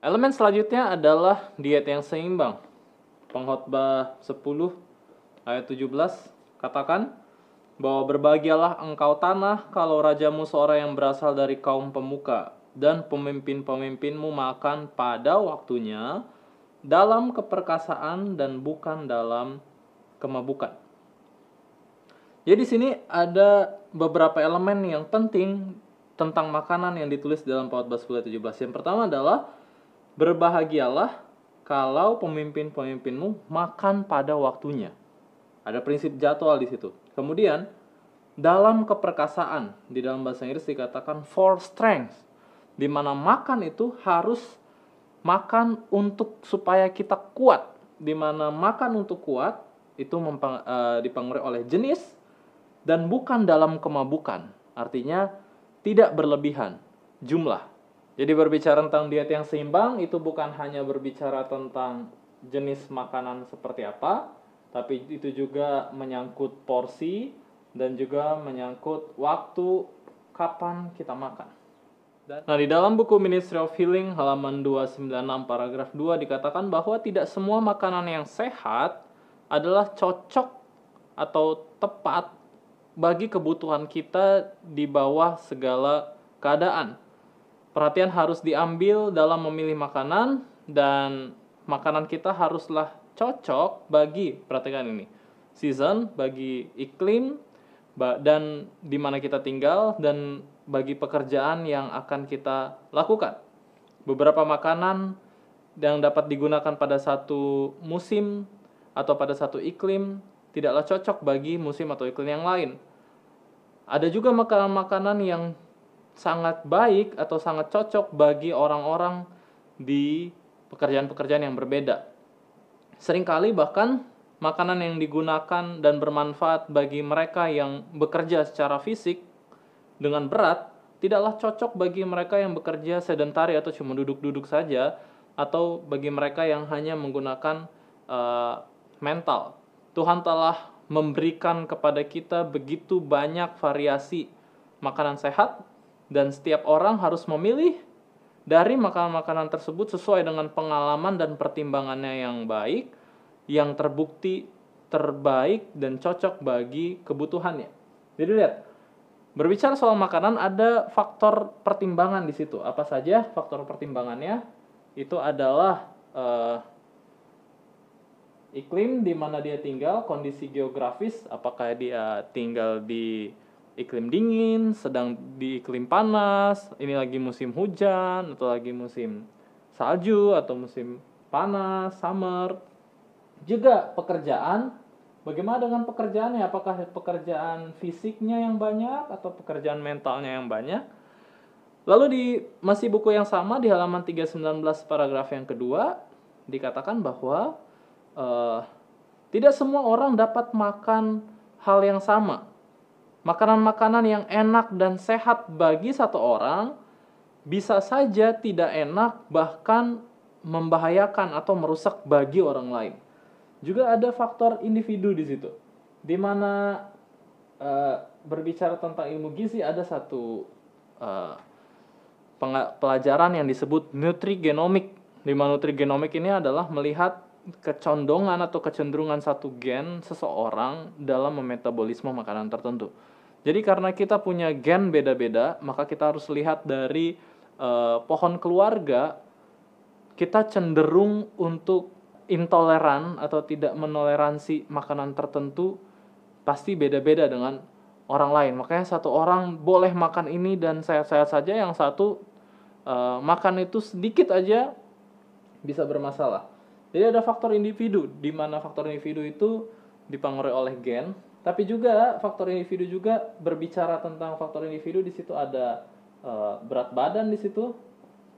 Elemen selanjutnya adalah diet yang seimbang. Pengkhotbah 10 ayat 17 katakan bahwa berbahagialah engkau tanah kalau rajamu seorang yang berasal dari kaum pemuka dan pemimpin-pemimpinmu makan pada waktunya dalam keperkasaan dan bukan dalam kemabukan. Jadi di sini ada beberapa elemen yang penting tentang makanan yang ditulis dalam Pengkhotbah 10 ayat 17. Yang pertama adalah berbahagialah kalau pemimpin-pemimpinmu makan pada waktunya. Ada prinsip jadwal di situ. Kemudian dalam keperkasaan, di dalam bahasa Inggris dikatakan for strength, di mana makan itu harus makan untuk supaya kita kuat. Di mana makan untuk kuat itu dipengaruhi oleh jenis dan bukan dalam kemabukan. Artinya tidak berlebihan jumlah. Jadi berbicara tentang diet yang seimbang itu bukan hanya berbicara tentang jenis makanan seperti apa, tapi itu juga menyangkut porsi dan juga menyangkut waktu kapan kita makan. Nah, di dalam buku Ministry of Healing halaman 296 paragraf 2 dikatakan bahwa tidak semua makanan yang sehat adalah cocok atau tepat bagi kebutuhan kita di bawah segala keadaan. Perhatian harus diambil dalam memilih makanan dan makanan kita haruslah cocok bagi, perhatikan ini, season, bagi iklim dan di mana kita tinggal dan bagi pekerjaan yang akan kita lakukan. Beberapa makanan yang dapat digunakan pada satu musim atau pada satu iklim tidaklah cocok bagi musim atau iklim yang lain. Ada juga makanan-makanan yang sangat baik atau sangat cocok bagi orang-orang di pekerjaan-pekerjaan yang berbeda. Seringkali bahkan makanan yang digunakan dan bermanfaat bagi mereka yang bekerja secara fisik dengan berat tidaklah cocok bagi mereka yang bekerja sedentari atau cuma duduk-duduk saja, atau bagi mereka yang hanya menggunakan mental. Tuhan telah memberikan kepada kita begitu banyak variasi makanan sehat, dan setiap orang harus memilih dari makanan-makanan tersebut sesuai dengan pengalaman dan pertimbangannya yang baik, yang terbukti terbaik dan cocok bagi kebutuhannya. Jadi lihat, berbicara soal makanan ada faktor pertimbangan di situ. Apa saja faktor pertimbangannya? Itu adalah iklim di mana dia tinggal, kondisi geografis, apakah dia tinggal di iklim dingin, sedang di iklim panas, ini lagi musim hujan, atau lagi musim salju, atau musim panas, summer. Juga pekerjaan, bagaimana dengan pekerjaannya? Apakah pekerjaan fisiknya yang banyak, atau pekerjaan mentalnya yang banyak? Lalu di masih buku yang sama, di halaman 319 paragraf yang kedua, dikatakan bahwa tidak semua orang dapat makan hal yang sama. Makanan-makanan yang enak dan sehat bagi satu orang bisa saja tidak enak, bahkan membahayakan atau merusak bagi orang lain. Juga ada faktor individu di situ, di mana berbicara tentang ilmu gizi ada satu pelajaran yang disebut nutrigenomik. Di mana nutrigenomik ini adalah melihat kecondongan atau kecenderungan satu gen seseorang dalam memetabolisme makanan tertentu. Jadi karena kita punya gen beda-beda, maka kita harus lihat dari pohon keluarga, kita cenderung untuk intoleran atau tidak menoleransi makanan tertentu pasti beda-beda dengan orang lain. Makanya satu orang boleh makan ini dan sehat-sehat saja, yang satu makan itu sedikit aja bisa bermasalah. Jadi ada faktor individu, di mana faktor individu itu dipengaruhi oleh gen. Tapi juga faktor individu juga berbicara tentang faktor individu, di situ ada berat badan di situ.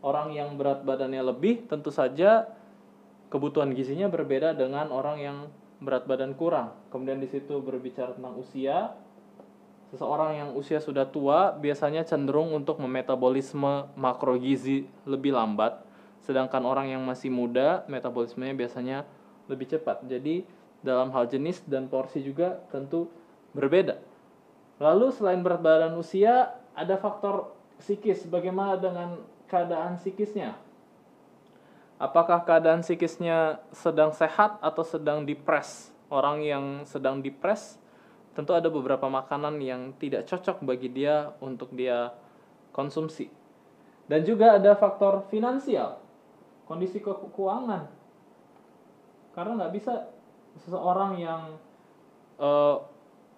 Orang yang berat badannya lebih tentu saja kebutuhan gizinya berbeda dengan orang yang berat badan kurang. Kemudian di situ berbicara tentang usia. Seseorang yang usia sudah tua biasanya cenderung untuk memetabolisme makrogizi lebih lambat, sedangkan orang yang masih muda metabolismenya biasanya lebih cepat. Jadi dalam hal jenis dan porsi juga tentu berbeda. Lalu selain berat badan, usia, ada faktor psikis. Bagaimana dengan keadaan psikisnya? Apakah keadaan psikisnya sedang sehat atau sedang depres? Orang yang sedang depres tentu ada beberapa makanan yang tidak cocok bagi dia untuk dia konsumsi. Dan juga ada faktor finansial, kondisi keuangan. Karena nggak bisa seseorang yang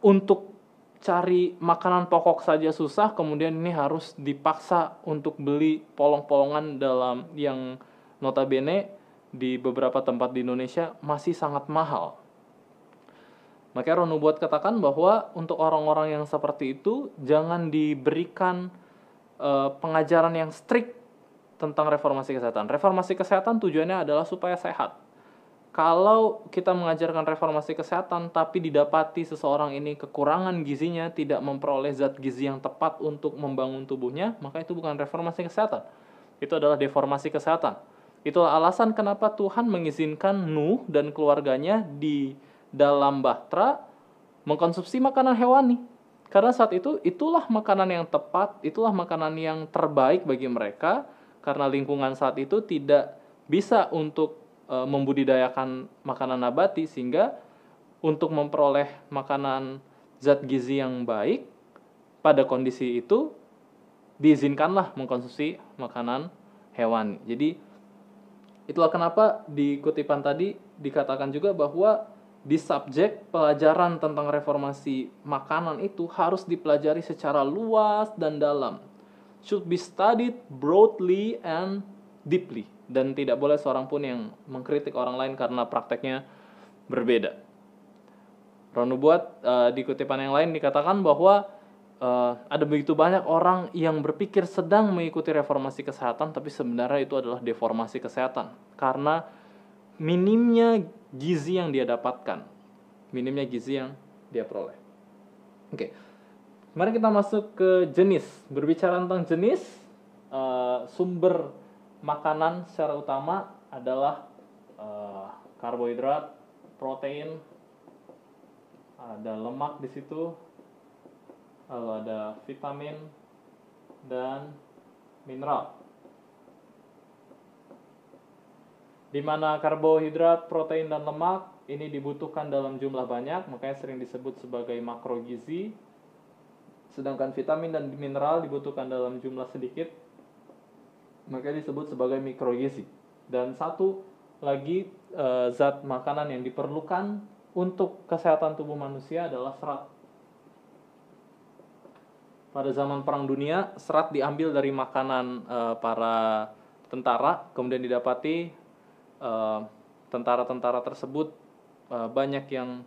untuk cari makanan pokok saja susah, kemudian ini harus dipaksa untuk beli polong-polongan dalam yang notabene di beberapa tempat di Indonesia masih sangat mahal. Makanya Ron Nubuat katakan bahwa untuk orang-orang yang seperti itu jangan diberikan pengajaran yang strict tentang reformasi kesehatan. Reformasi kesehatan tujuannya adalah supaya sehat. Kalau kita mengajarkan reformasi kesehatan tapi didapati seseorang ini kekurangan gizinya, tidak memperoleh zat gizi yang tepat untuk membangun tubuhnya, maka itu bukan reformasi kesehatan. Itu adalah deformasi kesehatan. Itulah alasan kenapa Tuhan mengizinkan Nuh dan keluarganya di dalam bahtera mengkonsumsi makanan hewani. Karena saat itu itulah makanan yang tepat, itulah makanan yang terbaik bagi mereka, karena lingkungan saat itu tidak bisa untuk membudidayakan makanan nabati, sehingga untuk memperoleh makanan zat gizi yang baik pada kondisi itu diizinkanlah mengkonsumsi makanan hewani. Jadi itulah kenapa di kutipan tadi dikatakan juga bahwa di subjek pelajaran tentang reformasi makanan itu harus dipelajari secara luas dan dalam. Should be studied broadly and deeply. Dan tidak boleh seorang pun yang mengkritik orang lain karena prakteknya berbeda. Ron Nubuat di kutipan yang lain dikatakan bahwa ada begitu banyak orang yang berpikir sedang mengikuti reformasi kesehatan, tapi sebenarnya itu adalah deformasi kesehatan. Karena minimnya gizi yang dia dapatkan, minimnya gizi yang dia peroleh. Oke, mari kita masuk ke jenis. Berbicara tentang jenis, sumber makanan secara utama adalah karbohidrat, protein, ada lemak di situ, lalu ada vitamin dan mineral. Di mana karbohidrat, protein dan lemak ini dibutuhkan dalam jumlah banyak, makanya sering disebut sebagai makrogizi. Sedangkan vitamin dan mineral dibutuhkan dalam jumlah sedikit, makanya disebut sebagai mikrogizi. Dan satu lagi zat makanan yang diperlukan untuk kesehatan tubuh manusia adalah serat. Pada zaman Perang Dunia, serat diambil dari makanan para tentara, kemudian didapati tentara-tentara tersebut banyak yang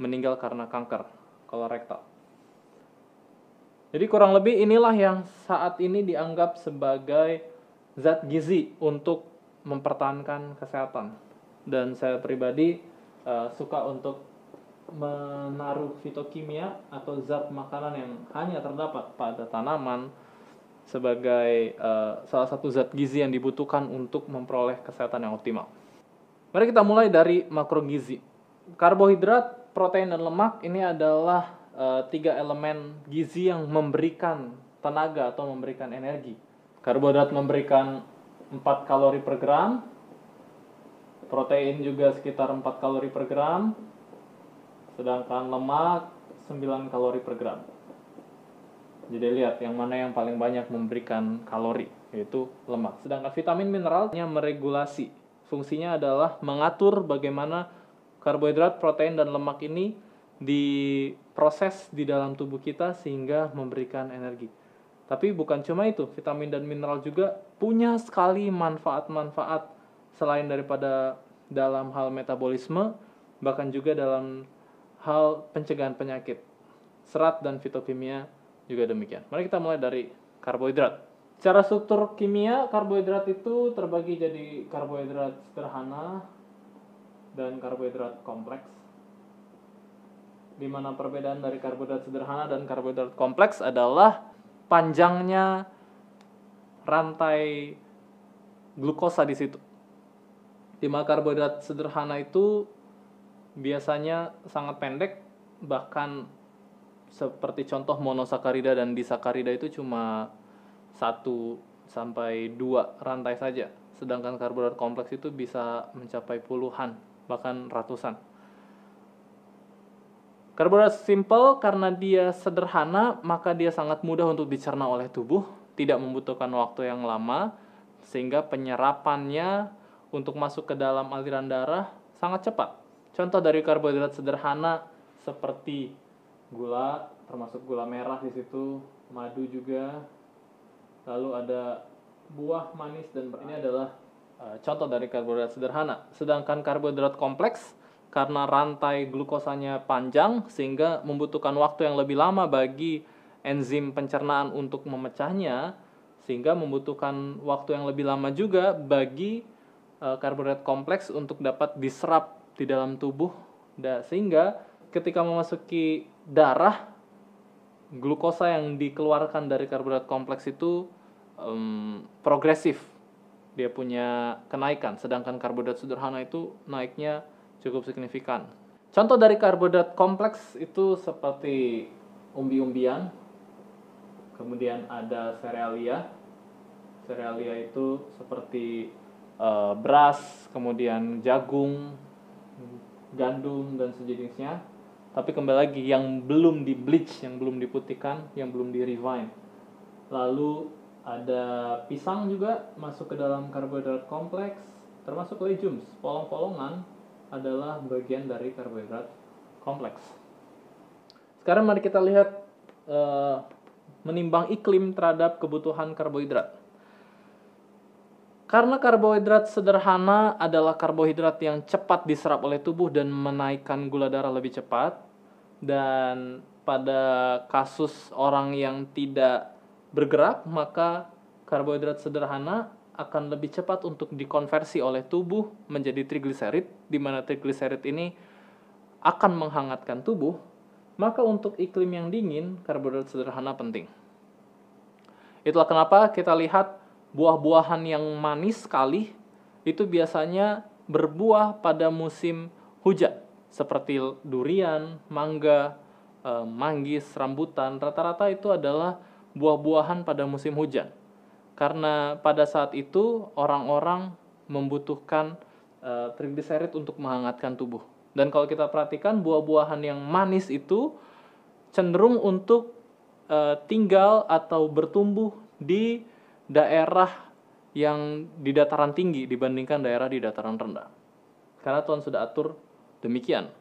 meninggal karena kanker kolorektal. Jadi kurang lebih inilah yang saat ini dianggap sebagai zat gizi untuk mempertahankan kesehatan. Dan saya pribadi suka untuk menaruh fitokimia atau zat makanan yang hanya terdapat pada tanaman sebagai salah satu zat gizi yang dibutuhkan untuk memperoleh kesehatan yang optimal. Mari kita mulai dari makrogizi. Karbohidrat, protein, dan lemak ini adalah 3 elemen gizi yang memberikan tenaga atau memberikan energi. Karbohidrat memberikan 4 kalori per gram, protein juga sekitar 4 kalori per gram, sedangkan lemak 9 kalori per gram. Jadi lihat yang mana yang paling banyak memberikan kalori, yaitu lemak. Sedangkan vitamin mineralnya meregulasi. Fungsinya adalah mengatur bagaimana karbohidrat, protein, dan lemak ini diproses di dalam tubuh kita sehingga memberikan energi. Tapi bukan cuma itu, vitamin dan mineral juga punya sekali manfaat-manfaat selain daripada dalam hal metabolisme, bahkan juga dalam hal pencegahan penyakit. Serat dan fitokimia juga demikian. Mari kita mulai dari karbohidrat. Secara struktur kimia, karbohidrat itu terbagi jadi karbohidrat sederhana dan karbohidrat kompleks. Di mana perbedaan dari karbohidrat sederhana dan karbohidrat kompleks adalah panjangnya rantai glukosa di situ. Di mana karbohidrat sederhana itu biasanya sangat pendek, bahkan seperti contoh monosakarida dan disakarida itu cuma 1 sampai 2 rantai saja. sedangkan karbohidrat kompleks itu bisa mencapai puluhan, bahkan ratusan. Karbohidrat simple karena dia sederhana, maka dia sangat mudah untuk dicerna oleh tubuh, tidak membutuhkan waktu yang lama, sehingga penyerapannya untuk masuk ke dalam aliran darah sangat cepat. Contoh dari karbohidrat sederhana seperti gula, termasuk gula merah di situ, madu juga, lalu ada buah manis dan ini adalah contoh dari karbohidrat sederhana. Sedangkan karbohidrat kompleks karena rantai glukosanya panjang sehingga membutuhkan waktu yang lebih lama bagi enzim pencernaan untuk memecahnya, sehingga membutuhkan waktu yang lebih lama juga bagi karbohidrat kompleks untuk dapat diserap di dalam tubuh, sehingga ketika memasuki darah, glukosa yang dikeluarkan dari karbohidrat kompleks itu progresif, dia punya kenaikan, sedangkan karbohidrat sederhana itu naiknya cukup signifikan. Contoh dari karbohidrat kompleks itu seperti umbi-umbian, kemudian ada serealia. Serealia itu seperti beras, kemudian jagung, gandum, dan sejenisnya. Tapi kembali lagi, yang belum di bleach, yang belum diputihkan, yang belum di refine. Lalu ada pisang juga masuk ke dalam karbohidrat kompleks, termasuk legumes, polong-polongan adalah bagian dari karbohidrat kompleks. Sekarang mari kita lihat menimbang iklim terhadap kebutuhan karbohidrat. Karena karbohidrat sederhana adalah karbohidrat yang cepat diserap oleh tubuh dan menaikkan gula darah lebih cepat, dan pada kasus orang yang tidak bergerak, maka karbohidrat sederhana akan lebih cepat untuk dikonversi oleh tubuh menjadi trigliserid, di mana trigliserid ini akan menghangatkan tubuh. Maka untuk iklim yang dingin, karbohidrat sederhana penting. Itulah kenapa kita lihat buah-buahan yang manis sekali itu biasanya berbuah pada musim hujan, seperti durian, mangga, manggis, rambutan. Rata-rata itu adalah buah-buahan pada musim hujan. Karena pada saat itu orang-orang membutuhkan trigliserid untuk menghangatkan tubuh. Dan kalau kita perhatikan, buah-buahan yang manis itu cenderung untuk tinggal atau bertumbuh di daerah yang di dataran tinggi dibandingkan daerah di dataran rendah. Karena Tuhan sudah atur demikian.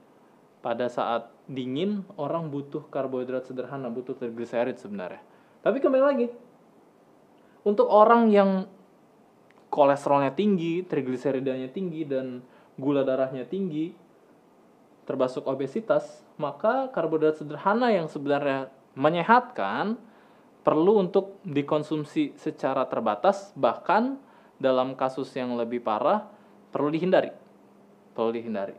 Pada saat dingin, orang butuh karbohidrat sederhana, butuh trigliserid sebenarnya. Tapi kembali lagi, untuk orang yang kolesterolnya tinggi, trigliseridanya tinggi, dan gula darahnya tinggi, termasuk obesitas, maka karbohidrat sederhana yang sebenarnya menyehatkan perlu untuk dikonsumsi secara terbatas, bahkan dalam kasus yang lebih parah perlu dihindari.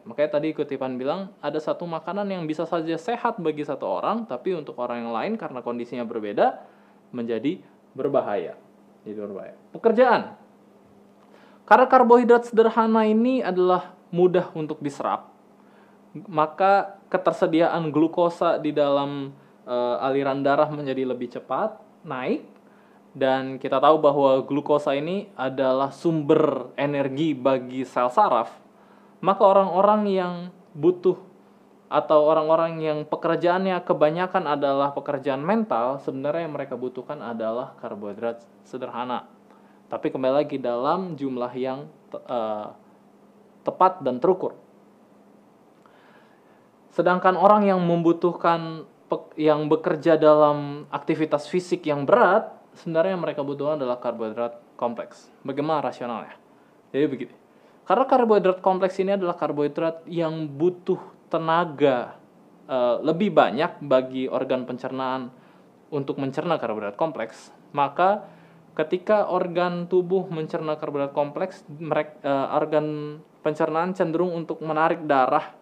Makanya tadi kutipan bilang ada satu makanan yang bisa saja sehat bagi satu orang, tapi untuk orang yang lain karena kondisinya berbeda menjadi berbahaya. Pekerjaan. Karena karbohidrat sederhana ini adalah mudah untuk diserap, maka ketersediaan glukosa di dalam aliran darah menjadi lebih cepat naik, dan kita tahu bahwa glukosa ini adalah sumber energi bagi sel saraf. Maka orang-orang yang butuh atau orang-orang yang pekerjaannya kebanyakan adalah pekerjaan mental, sebenarnya yang mereka butuhkan adalah karbohidrat sederhana. Tapi kembali lagi dalam jumlah yang tepat dan terukur. Sedangkan orang yang membutuhkan, yang bekerja dalam aktivitas fisik yang berat, sebenarnya yang mereka butuhkan adalah karbohidrat kompleks. Bagaimana rasionalnya? Jadi begini. Karena karbohidrat kompleks ini adalah karbohidrat yang butuh tenaga lebih banyak bagi organ pencernaan untuk mencerna karbohidrat kompleks, maka ketika organ tubuh mencerna karbohidrat kompleks, organ pencernaan cenderung untuk menarik darah,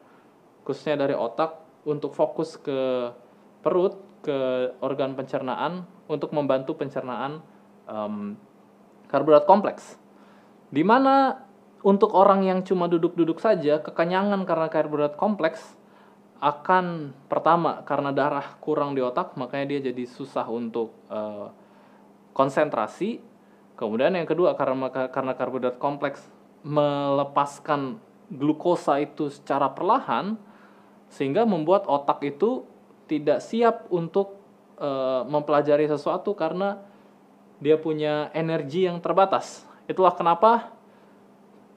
khususnya dari otak, untuk fokus ke perut, ke organ pencernaan, untuk membantu pencernaan karbohidrat kompleks. Di mana untuk orang yang cuma duduk-duduk saja, kekenyangan karena karbohidrat kompleks akan, pertama, karena darah kurang di otak, makanya dia jadi susah untuk konsentrasi, Kemudian yang kedua, karena karbohidrat kompleks melepaskan glukosa itu secara perlahan, sehingga membuat otak itu tidak siap untuk mempelajari sesuatu karena dia punya energi yang terbatas. Itulah kenapa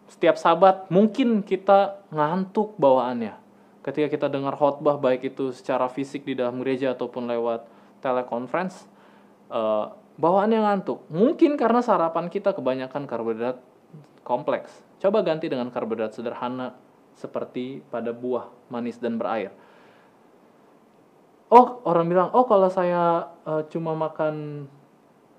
setiap Sabat mungkin kita ngantuk bawaannya. Ketika kita dengar khotbah, baik itu secara fisik di dalam gereja ataupun lewat telekonferensi, bawaannya ngantuk. Mungkin karena sarapan kita kebanyakan karbohidrat kompleks. Coba ganti dengan karbohidrat sederhana seperti pada buah manis dan berair. Oh, orang bilang, oh kalau saya cuma makan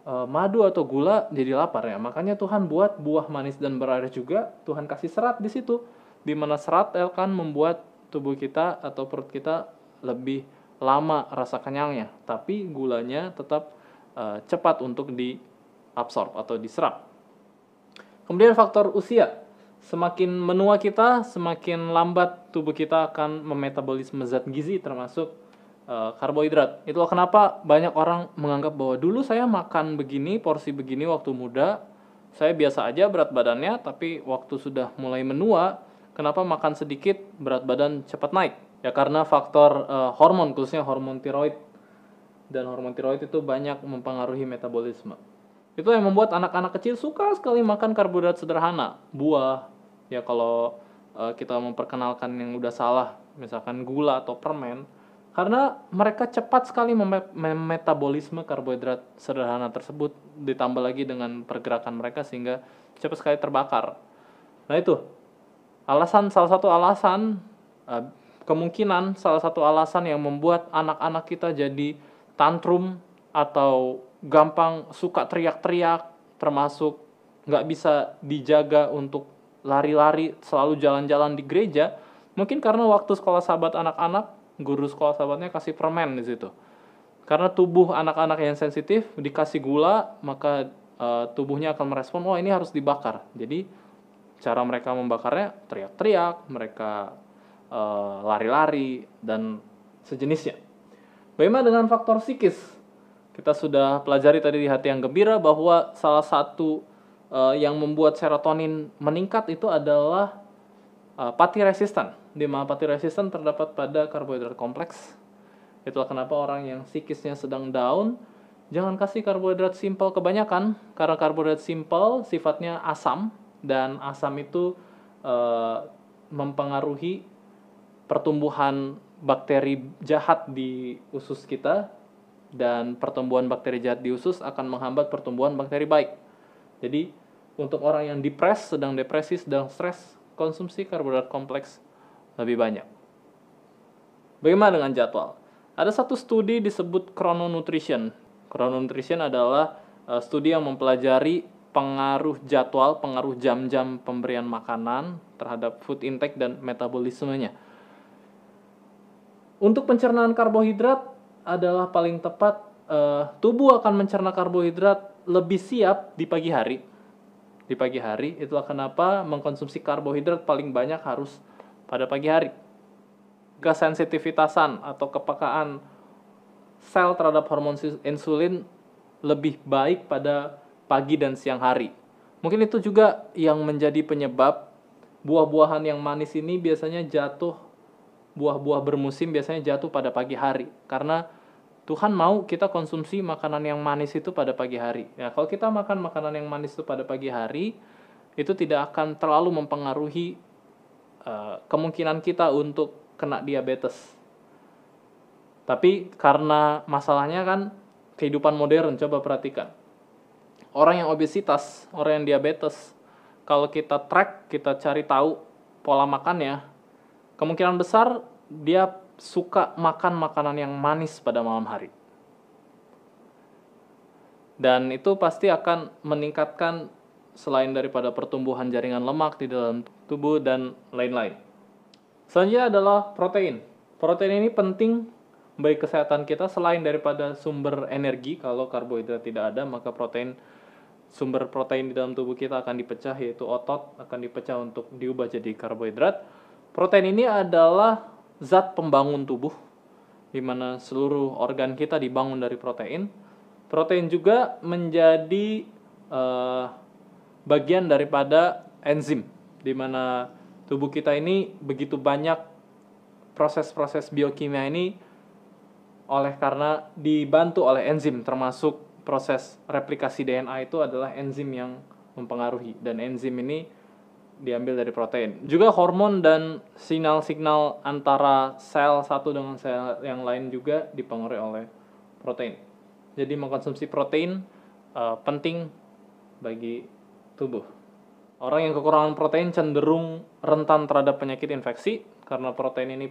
madu atau gula jadi lapar ya. Makanya Tuhan buat buah manis dan berair juga. Tuhan kasih serat di situ, di mana serat akan membuat tubuh kita atau perut kita lebih lama rasa kenyangnya. Tapi gulanya tetap cepat untuk diabsorb atau diserap. Kemudian faktor usia. Semakin menua kita, semakin lambat tubuh kita akan memetabolisme zat gizi termasuk karbohidrat. Itulah kenapa banyak orang menganggap bahwa dulu saya makan begini, porsi begini waktu muda, saya biasa aja berat badannya, tapi waktu sudah mulai menua, kenapa makan sedikit berat badan cepat naik? Ya karena faktor hormon, khususnya hormon tiroid. Dan hormon tiroid itu banyak mempengaruhi metabolisme. Itu yang membuat anak-anak kecil suka sekali makan karbohidrat sederhana, buah. Ya kalau kita memperkenalkan yang udah salah, misalkan gula atau permen, karena mereka cepat sekali memetabolisme karbohidrat sederhana tersebut, ditambah lagi dengan pergerakan mereka sehingga cepat sekali terbakar. Nah itu kemungkinan salah satu alasan yang membuat anak-anak kita jadi tantrum atau gampang suka teriak-teriak, termasuk nggak bisa dijaga untuk lari-lari, selalu jalan-jalan di gereja, mungkin karena waktu sekolah Sabat anak-anak, guru sekolah Sabatnya kasih permen di situ. Karena tubuh anak-anak yang sensitif dikasih gula, maka tubuhnya akan merespon, wah ini harus dibakar. Jadi cara mereka membakarnya teriak-teriak, mereka lari-lari dan sejenisnya. Bagaimana dengan faktor psikis? Kita sudah pelajari tadi di Hati yang Gembira bahwa salah satu yang membuat serotonin meningkat itu adalah pati resistan. Di mana pati resistan terdapat pada karbohidrat kompleks. Itulah kenapa orang yang psikisnya sedang down, jangan kasih karbohidrat simpel kebanyakan, karena karbohidrat simpel sifatnya asam, dan asam itu mempengaruhi pertumbuhan bakteri jahat di usus kita, dan pertumbuhan bakteri jahat di usus akan menghambat pertumbuhan bakteri baik. Jadi untuk orang yang sedang depresi, sedang stres, konsumsi karbohidrat kompleks lebih banyak. Bagaimana dengan jadwal? Ada satu studi disebut chrononutrition. Chrononutrition adalah studi yang mempelajari pengaruh jadwal, pengaruh jam-jam pemberian makanan terhadap food intake dan metabolismenya. Untuk pencernaan karbohidrat adalah paling tepat, tubuh akan mencerna karbohidrat lebih siap di pagi hari. Di pagi hari, itulah kenapa mengkonsumsi karbohidrat paling banyak harus pada pagi hari. Kesensitivitasan atau kepekaan sel terhadap hormon insulin lebih baik pada pagi dan siang hari. Mungkin itu juga yang menjadi penyebab buah-buahan yang manis ini biasanya buah-buah bermusim biasanya jatuh pada pagi hari, karena Tuhan mau kita konsumsi makanan yang manis itu pada pagi hari. Ya, kalau kita makan makanan yang manis itu pada pagi hari, itu tidak akan terlalu mempengaruhi kemungkinan kita untuk kena diabetes. Tapi karena masalahnya kan kehidupan modern, coba perhatikan. Orang yang obesitas, orang yang diabetes, kalau kita track, kita cari tahu pola makannya, kemungkinan besar dia suka makan makanan yang manis pada malam hari. Dan itu pasti akan meningkatkan selain daripada pertumbuhan jaringan lemak di dalam tubuh dan lain-lain. Selanjutnya adalah protein. Protein ini penting bagi kesehatan kita selain daripada sumber energi. Kalau karbohidrat tidak ada, maka sumber protein di dalam tubuh kita akan dipecah, yaitu otot akan dipecah untuk diubah jadi karbohidrat. Protein ini adalah zat pembangun tubuh, di mana seluruh organ kita dibangun dari protein. Protein juga menjadi eh, bagian daripada enzim, di mana tubuh kita ini begitu banyak proses-proses biokimia ini karena dibantu oleh enzim, termasuk proses replikasi DNA itu adalah enzim yang mempengaruhi, dan enzim ini diambil dari protein. Juga hormon dan sinyal-sinyal antara sel satu dengan sel yang lain juga dipengaruhi oleh protein. Jadi mengkonsumsi protein penting bagi tubuh. Orang yang kekurangan protein cenderung rentan terhadap penyakit infeksi karena protein ini,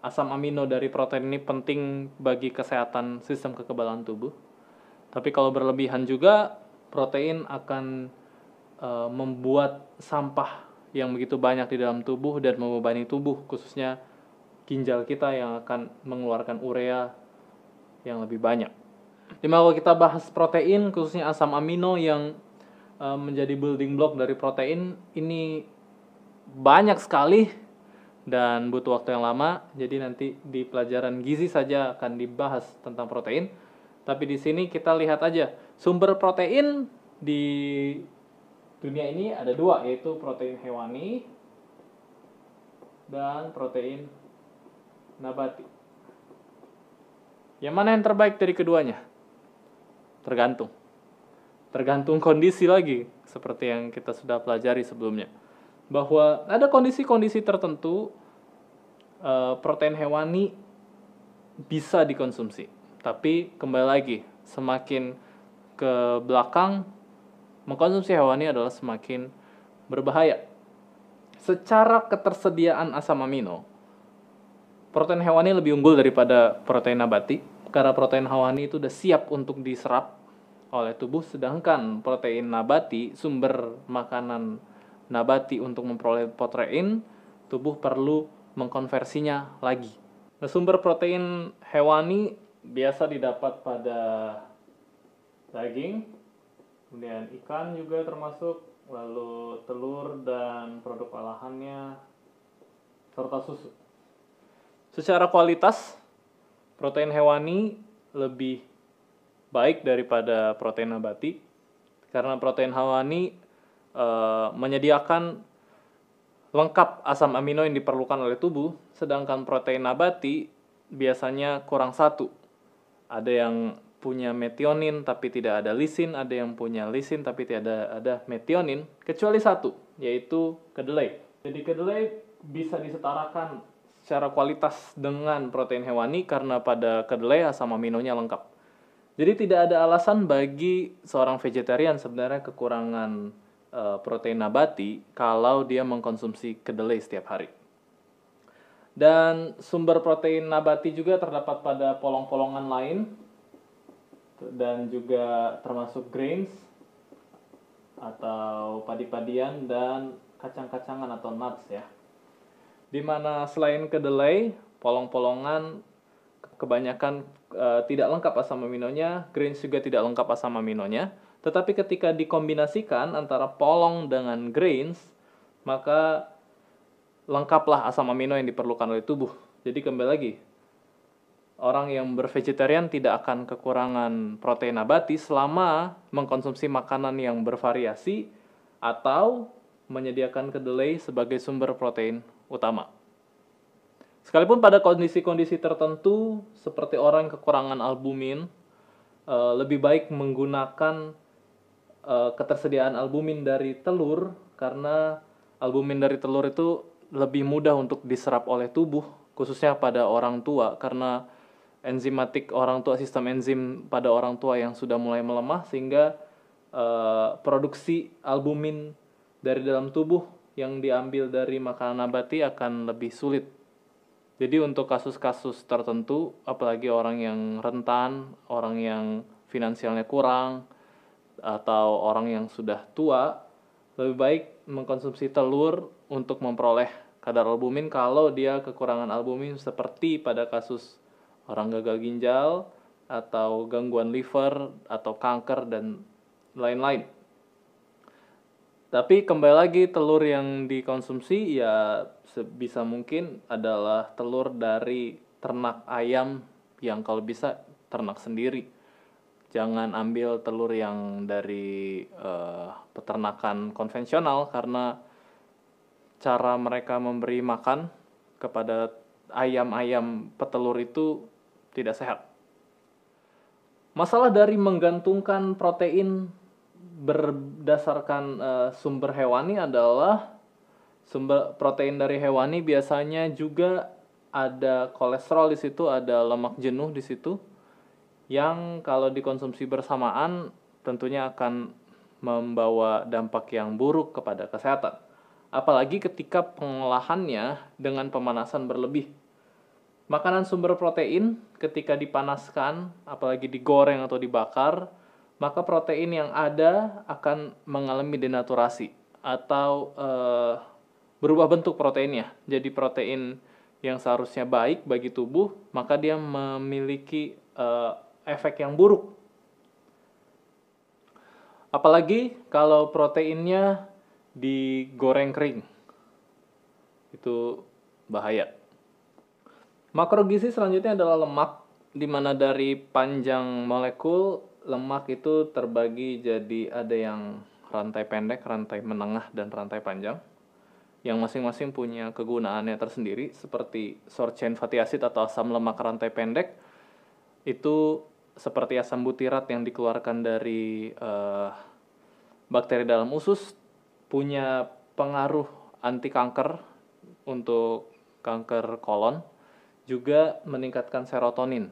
asam amino dari protein ini penting bagi kesehatan sistem kekebalan tubuh. Tapi kalau berlebihan juga, protein akan membuat sampah yang begitu banyak di dalam tubuh dan membebani tubuh, khususnya ginjal kita yang akan mengeluarkan urea yang lebih banyak. Dimana kalau kita bahas protein, khususnya asam amino yang menjadi building block dari protein, ini banyak sekali dan butuh waktu yang lama. Jadi nanti di pelajaran gizi saja akan dibahas tentang protein. Tapi di sini kita lihat aja sumber protein di dunia ini ada dua, yaitu protein hewani dan protein nabati. Yang mana yang terbaik dari keduanya? Tergantung kondisi lagi, seperti yang kita sudah pelajari sebelumnya. Bahwa ada kondisi-kondisi tertentu protein hewani bisa dikonsumsi. Tapi kembali lagi, semakin ke belakang, mengkonsumsi hewani adalah semakin berbahaya. Secara ketersediaan asam amino, protein hewani lebih unggul daripada protein nabati, karena protein hewani itu sudah siap untuk diserap oleh tubuh, sedangkan protein nabati, sumber makanan nabati untuk memperoleh protein, tubuh perlu mengkonversinya lagi. Nah, sumber protein hewani biasa didapat pada daging, kemudian ikan juga termasuk, lalu telur dan produk olahannya, serta susu. Secara kualitas, protein hewani lebih baik daripada protein nabati, karena protein hewani menyediakan lengkap asam amino yang diperlukan oleh tubuh, sedangkan protein nabati biasanya kurang satu. Ada yang punya metionin tapi tidak ada lisin, ada yang punya lisin tapi tidak ada metionin, kecuali satu, yaitu kedelai. Jadi kedelai bisa disetarakan secara kualitas dengan protein hewani karena pada kedelai asam aminonya lengkap. Jadi tidak ada alasan bagi seorang vegetarian sebenarnya kekurangan protein nabati kalau dia mengkonsumsi kedelai setiap hari. Dan sumber protein nabati juga terdapat pada polong-polongan lain dan juga termasuk grains atau padi-padian dan kacang-kacangan atau nuts ya. Dimana selain kedelai, polong-polongan kebanyakan tidak lengkap asam aminonya, grains juga tidak lengkap asam aminonya. Tetapi ketika dikombinasikan antara polong dengan grains, maka lengkaplah asam amino yang diperlukan oleh tubuh. Jadi kembali lagi, orang yang bervegetarian tidak akan kekurangan protein nabati selama mengkonsumsi makanan yang bervariasi atau menyediakan kedelai sebagai sumber protein utama. Sekalipun pada kondisi-kondisi tertentu, seperti orang yang kekurangan albumin, lebih baik menggunakan ketersediaan albumin dari telur, karena albumin dari telur itu lebih mudah untuk diserap oleh tubuh, khususnya pada orang tua, karena enzimatik orang tua, sistem enzim pada orang tua yang sudah mulai melemah, sehingga produksi albumin dari dalam tubuh yang diambil dari makanan nabati akan lebih sulit. Jadi untuk kasus-kasus tertentu, apalagi orang yang rentan, orang yang finansialnya kurang, atau orang yang sudah tua, lebih baik mengkonsumsi telur untuk memperoleh kadar albumin kalau dia kekurangan albumin, seperti pada kasus orang gagal ginjal, atau gangguan liver, atau kanker, dan lain-lain. Tapi kembali lagi, telur yang dikonsumsi ya sebisa mungkin adalah telur dari ternak ayam yang kalau bisa ternak sendiri. Jangan ambil telur yang dari peternakan konvensional karena cara mereka memberi makan kepada ayam-ayam petelur itu tidak sehat. Masalah dari menggantungkan protein berdasarkan sumber hewani adalah sumber protein dari hewani biasanya juga ada kolesterol di situ, ada lemak jenuh di situ, yang kalau dikonsumsi bersamaan tentunya akan membawa dampak yang buruk kepada kesehatan. Apalagi ketika pengolahannya dengan pemanasan berlebih. Makanan sumber protein ketika dipanaskan, apalagi digoreng atau dibakar, maka protein yang ada akan mengalami denaturasi atau berubah bentuk proteinnya. Jadi protein yang seharusnya baik bagi tubuh, maka dia memiliki efek yang buruk. Apalagi kalau proteinnya digoreng kering. Itu bahaya. Makrogizi selanjutnya adalah lemak, di mana dari panjang molekul, lemak itu terbagi jadi ada yang rantai pendek, rantai menengah, dan rantai panjang, yang masing-masing punya kegunaannya tersendiri, seperti short chain fatty acid atau asam lemak rantai pendek, itu seperti asam butirat yang dikeluarkan dari bakteri dalam usus, punya pengaruh anti kanker untuk kanker kolon, juga meningkatkan serotonin.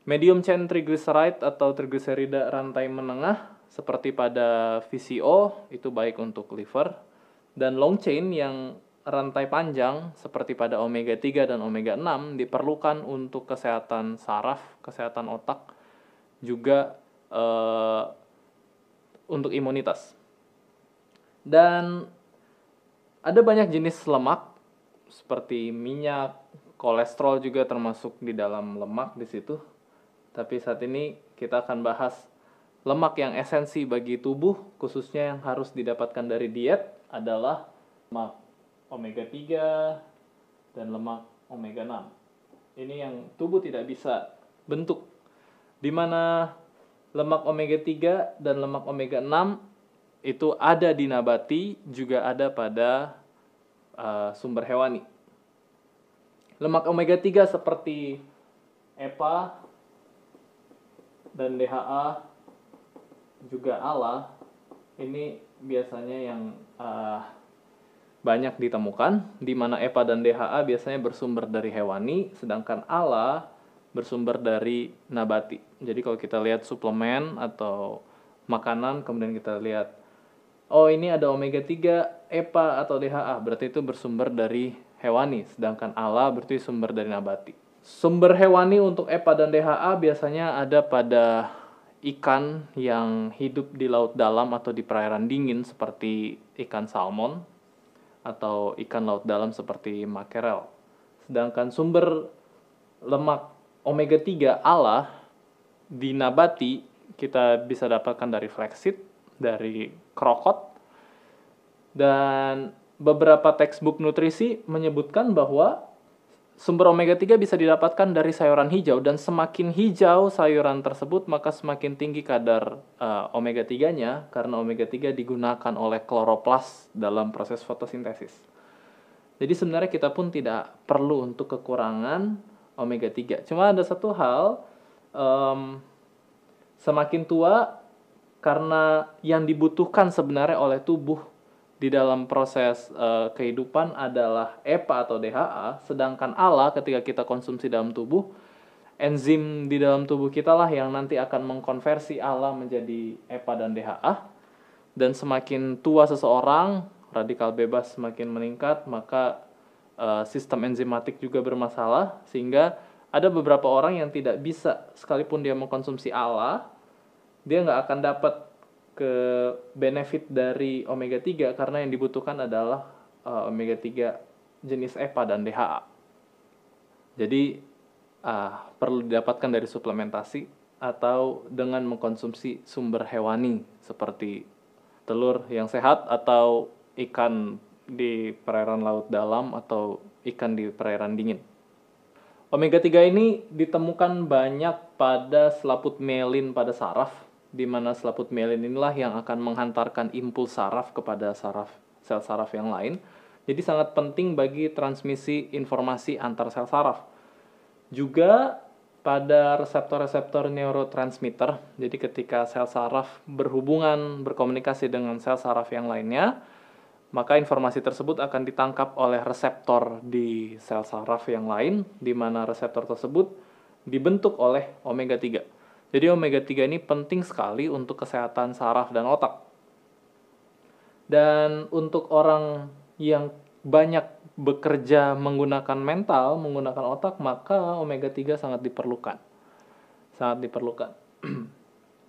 Medium chain triglyceride atau trigliserida rantai menengah seperti pada VCO itu baik untuk liver, dan long chain yang rantai panjang seperti pada omega 3 dan omega 6 diperlukan untuk kesehatan saraf, kesehatan otak, juga untuk imunitas. Dan ada banyak jenis lemak seperti minyak, kolesterol juga termasuk di dalam lemak di situ. Tapi saat ini kita akan bahas lemak yang esensi bagi tubuh, khususnya yang harus didapatkan dari diet adalah lemak omega 3 dan lemak omega 6. Ini yang tubuh tidak bisa bentuk. Di mana lemak omega 3 dan lemak omega 6 itu ada di nabati, juga ada pada sumber hewani. Lemak omega 3 seperti EPA dan DHA, juga ALA, ini biasanya yang banyak ditemukan, di mana EPA dan DHA biasanya bersumber dari hewani, sedangkan ALA bersumber dari nabati. Jadi kalau kita lihat suplemen atau makanan, kemudian kita lihat, oh ini ada omega 3, EPA atau DHA, berarti itu bersumber dari hewani, sedangkan ALA berarti sumber dari nabati. Sumber hewani untuk EPA dan DHA biasanya ada pada ikan yang hidup di laut dalam atau di perairan dingin seperti ikan salmon atau ikan laut dalam seperti makerel. Sedangkan sumber lemak omega 3 ALA di nabati kita bisa dapatkan dari flaxseed, dari krokot, dan beberapa textbook nutrisi menyebutkan bahwa sumber omega 3 bisa didapatkan dari sayuran hijau, dan semakin hijau sayuran tersebut maka semakin tinggi kadar omega 3-nya, karena omega 3 digunakan oleh kloroplas dalam proses fotosintesis. Jadi sebenarnya kita pun tidak perlu untuk kekurangan omega 3. Cuma ada satu hal, semakin tua, karena yang dibutuhkan sebenarnya oleh tubuh di dalam proses kehidupan adalah EPA atau DHA, sedangkan ALA ketika kita konsumsi dalam tubuh, enzim di dalam tubuh kita lah yang nanti akan mengkonversi ALA menjadi EPA dan DHA. Dan semakin tua seseorang, radikal bebas semakin meningkat, maka sistem enzimatik juga bermasalah, sehingga ada beberapa orang yang tidak bisa, sekalipun dia mengkonsumsi ALA, dia nggak akan dapat ke benefit dari omega 3 karena yang dibutuhkan adalah omega 3 jenis EPA dan DHA. Jadi perlu didapatkan dari suplementasi atau dengan mengkonsumsi sumber hewani seperti telur yang sehat atau ikan di perairan laut dalam atau ikan di perairan dingin. Omega 3 ini ditemukan banyak pada selaput myelin pada saraf, di mana selaput myelin inilah yang akan menghantarkan impuls saraf kepada sel saraf yang lain. Jadi sangat penting bagi transmisi informasi antar sel saraf. Juga pada reseptor-reseptor neurotransmitter, jadi ketika sel saraf berkomunikasi dengan sel saraf yang lainnya, maka informasi tersebut akan ditangkap oleh reseptor di sel saraf yang lain, di mana reseptor tersebut dibentuk oleh omega 3. Jadi omega 3 ini penting sekali untuk kesehatan saraf dan otak. Dan untuk orang yang banyak bekerja menggunakan mental, menggunakan otak, maka omega 3 sangat diperlukan. Sangat diperlukan.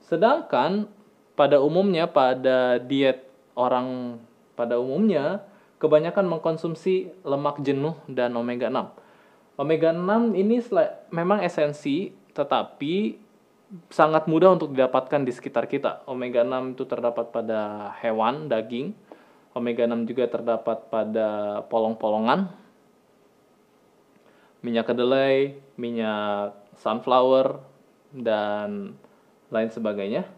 Sedangkan pada umumnya pada diet orang pada umumnya kebanyakan mengkonsumsi lemak jenuh dan omega 6. Omega 6 ini memang esensi, tetapi sangat mudah untuk didapatkan di sekitar kita. Omega 6 itu terdapat pada hewan, daging. Omega 6 juga terdapat pada polong-polongan, minyak kedelai, minyak sunflower, dan lain sebagainya.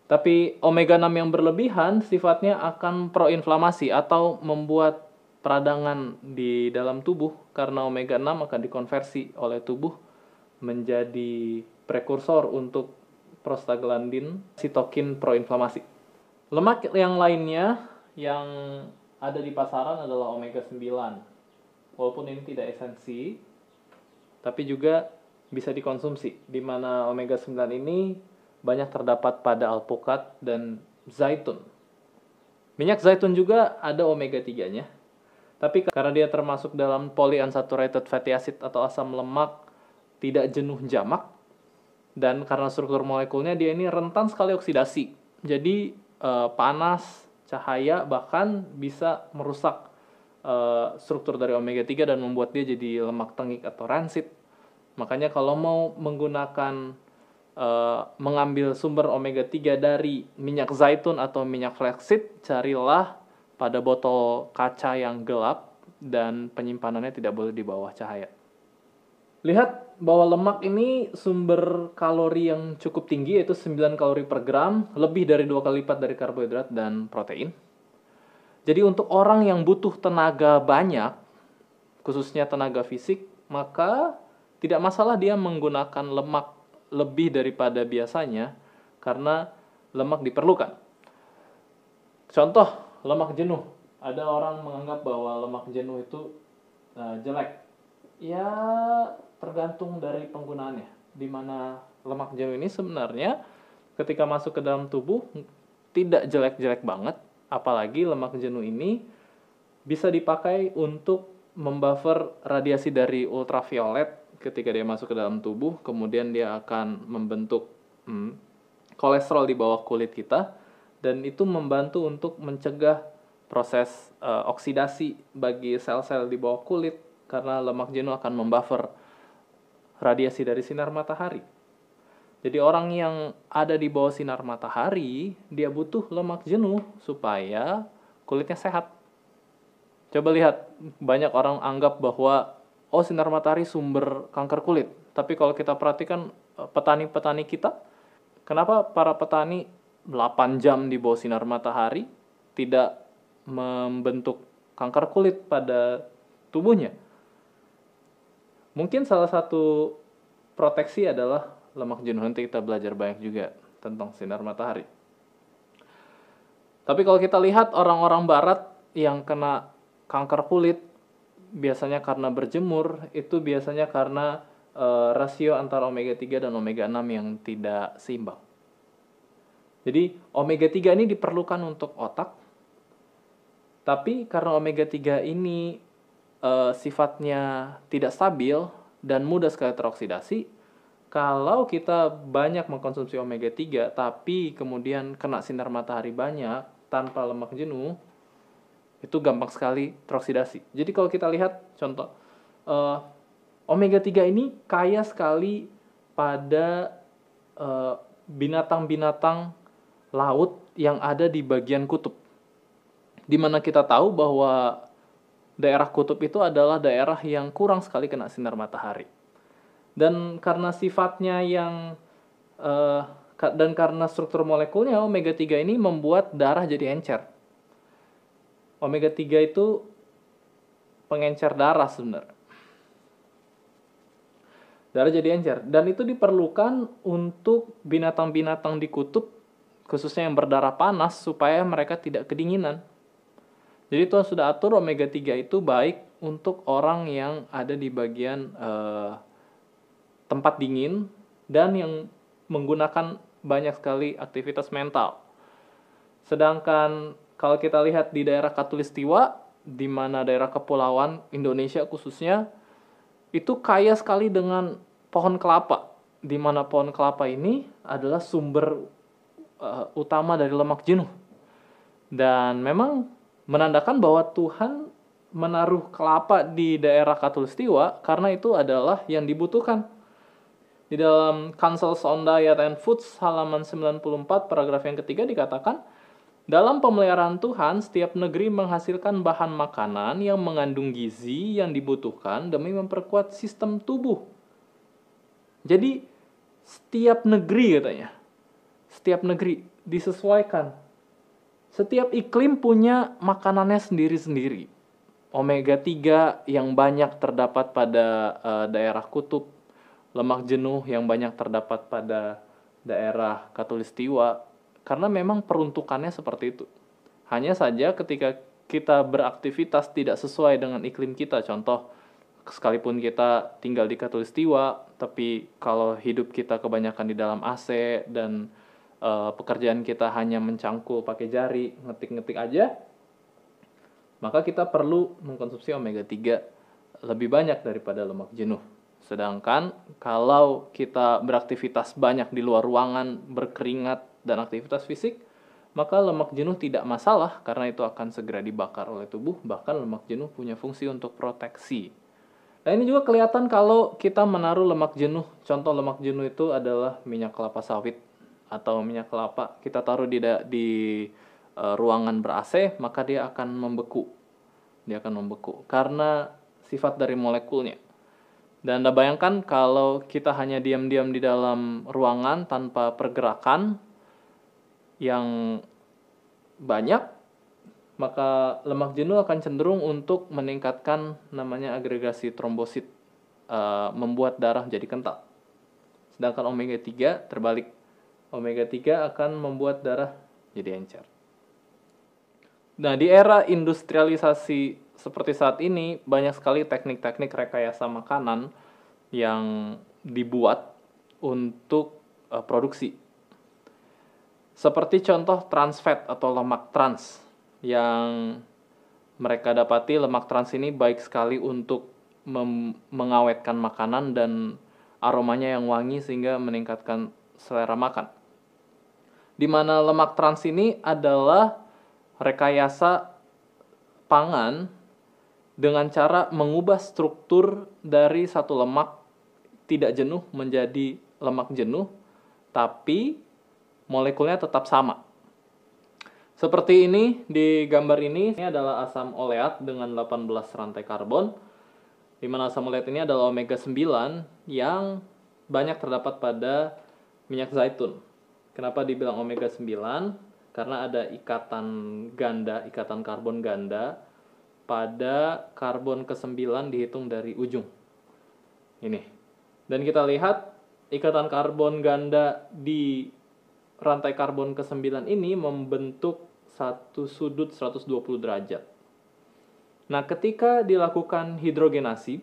Tapi omega 6 yang berlebihan sifatnya akan proinflamasi atau membuat peradangan di dalam tubuh, karena omega 6 akan dikonversi oleh tubuh menjadi prekursor untuk prostaglandin, sitokin proinflamasi. Lemak yang lainnya yang ada di pasaran adalah omega 9. Walaupun ini tidak esensi, tapi juga bisa dikonsumsi, di mana omega 9 ini banyak terdapat pada alpukat dan zaitun. Minyak zaitun juga ada omega 3-nya. Tapi karena dia termasuk dalam polyunsaturated fatty acid atau asam lemak tidak jenuh jamak, dan karena struktur molekulnya dia ini rentan sekali oksidasi. Jadi panas, cahaya bahkan bisa merusak struktur dari omega 3 dan membuat dia jadi lemak tengik atau rancid. Makanya kalau mau menggunakan mengambil sumber omega 3 dari minyak zaitun atau minyak flaxseed, carilah pada botol kaca yang gelap dan penyimpanannya tidak boleh di bawah cahaya. Lihat bahwa lemak ini sumber kalori yang cukup tinggi, yaitu 9 kalori per gram, lebih dari 2 kali lipat dari karbohidrat dan protein. Jadi untuk orang yang butuh tenaga banyak, khususnya tenaga fisik, maka tidak masalah dia menggunakan lemak lebih daripada biasanya, karena lemak diperlukan. Contoh, lemak jenuh. Ada orang menganggap bahwa lemak jenuh itu jelek. Ya, tergantung dari penggunaannya. Di mana lemak jenuh ini sebenarnya ketika masuk ke dalam tubuh tidak jelek-jelek banget, apalagi lemak jenuh ini bisa dipakai untuk membuffer radiasi dari ultraviolet ketika dia masuk ke dalam tubuh, kemudian dia akan membentuk kolesterol di bawah kulit kita, dan itu membantu untuk mencegah proses oksidasi bagi sel-sel di bawah kulit, karena lemak jenuh akan membuffer radiasi dari sinar matahari. Jadi orang yang ada di bawah sinar matahari, dia butuh lemak jenuh supaya kulitnya sehat. Coba lihat, banyak orang anggap bahwa sinar matahari sumber kanker kulit. Tapi kalau kita perhatikan petani-petani kita, kenapa para petani 8 jam di bawah sinar matahari tidak membentuk kanker kulit pada tubuhnya? Mungkin salah satu proteksi adalah lemak jenuh. Nanti kita belajar banyak juga tentang sinar matahari. Tapi kalau kita lihat orang-orang barat yang kena kanker kulit, biasanya karena berjemur, itu biasanya karena rasio antara omega 3 dan omega 6 yang tidak seimbang. Jadi omega 3 ini diperlukan untuk otak, tapi karena omega 3 ini sifatnya tidak stabil dan mudah sekali teroksidasi, kalau kita banyak mengkonsumsi omega 3 tapi kemudian kena sinar matahari banyak tanpa lemak jenuh, itu gampang sekali teroksidasi. Jadi kalau kita lihat contoh, omega 3 ini kaya sekali pada binatang-binatang laut yang ada di bagian kutub. Di mana kita tahu bahwa daerah kutub itu adalah daerah yang kurang sekali kena sinar matahari. Dan karena sifatnya dan karena struktur molekulnya, omega 3 ini membuat darah jadi encer. Omega 3 itu pengencer darah sebenarnya. Darah jadi encer. Dan itu diperlukan untuk binatang-binatang di kutub, khususnya yang berdarah panas, supaya mereka tidak kedinginan. Jadi Tuhan sudah atur omega 3 itu baik untuk orang yang ada di bagian tempat dingin dan yang menggunakan banyak sekali aktivitas mental. Sedangkan kalau kita lihat di daerah Katulistiwa, di mana daerah kepulauan Indonesia khususnya, itu kaya sekali dengan pohon kelapa, di mana pohon kelapa ini adalah sumber utama dari lemak jenuh. Dan memang menandakan bahwa Tuhan menaruh kelapa di daerah Katulistiwa karena itu adalah yang dibutuhkan. Di dalam Councils on Diet and Foods halaman 94 paragraf yang ketiga dikatakan, dalam pemeliharaan Tuhan, setiap negeri menghasilkan bahan makanan yang mengandung gizi yang dibutuhkan demi memperkuat sistem tubuh. Jadi, setiap negeri katanya, setiap negeri disesuaikan. Setiap iklim punya makanannya sendiri-sendiri. Omega 3 yang banyak terdapat pada daerah kutub, lemak jenuh yang banyak terdapat pada daerah Katulistiwa, karena memang peruntukannya seperti itu. Hanya saja ketika kita beraktivitas tidak sesuai dengan iklim kita, contoh sekalipun kita tinggal di Katulistiwa, tapi kalau hidup kita kebanyakan di dalam AC dan pekerjaan kita hanya mencangkul pakai jari, ngetik-ngetik aja, maka kita perlu mengkonsumsi omega 3 lebih banyak daripada lemak jenuh. Sedangkan kalau kita beraktivitas banyak di luar ruangan, berkeringat, dan aktivitas fisik, maka lemak jenuh tidak masalah karena itu akan segera dibakar oleh tubuh. Bahkan lemak jenuh punya fungsi untuk proteksi. Nah, ini juga kelihatan kalau kita menaruh lemak jenuh. Contoh lemak jenuh itu adalah minyak kelapa sawit atau minyak kelapa. Kita taruh di ruangan ber-AC, maka dia akan membeku. Dia akan membeku karena sifat dari molekulnya. Dan Anda bayangkan kalau kita hanya diam-diam di dalam ruangan tanpa pergerakan yang banyak, maka lemak jenuh akan cenderung untuk meningkatkan namanya agregasi trombosit, membuat darah jadi kental. Sedangkan omega 3 terbalik. Omega 3 akan membuat darah jadi encer. Nah, di era industrialisasi seperti saat ini, banyak sekali teknik-teknik rekayasa makanan yang dibuat untuk produksi. Seperti contoh trans fat atau lemak trans, yang mereka dapati lemak trans ini baik sekali untuk mengawetkan makanan dan aromanya yang wangi sehingga meningkatkan selera makan. Di mana lemak trans ini adalah rekayasa pangan dengan cara mengubah struktur dari satu lemak tidak jenuh menjadi lemak jenuh, tapi molekulnya tetap sama. Seperti ini di gambar ini adalah asam oleat dengan 18 rantai karbon, di mana asam oleat ini adalah omega 9 yang banyak terdapat pada minyak zaitun. Kenapa dibilang omega 9? Karena ada ikatan ganda, ikatan karbon ganda pada karbon ke-9 dihitung dari ujung. Ini. Dan kita lihat ikatan karbon ganda di rantai karbon ke-9 ini membentuk satu sudut 120 derajat. Nah, ketika dilakukan hidrogenasi,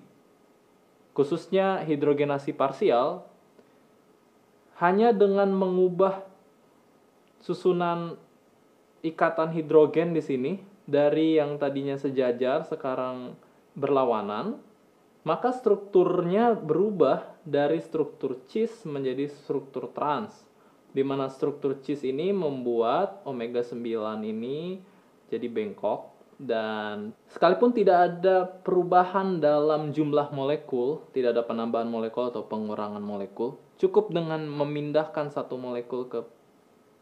khususnya hidrogenasi parsial, hanya dengan mengubah susunan ikatan hidrogen di sini dari yang tadinya sejajar sekarang berlawanan, maka strukturnya berubah dari struktur cis menjadi struktur trans, di mana struktur cis ini membuat omega 9 ini jadi bengkok, dan sekalipun tidak ada perubahan dalam jumlah molekul, tidak ada penambahan molekul atau pengurangan molekul, cukup dengan memindahkan satu molekul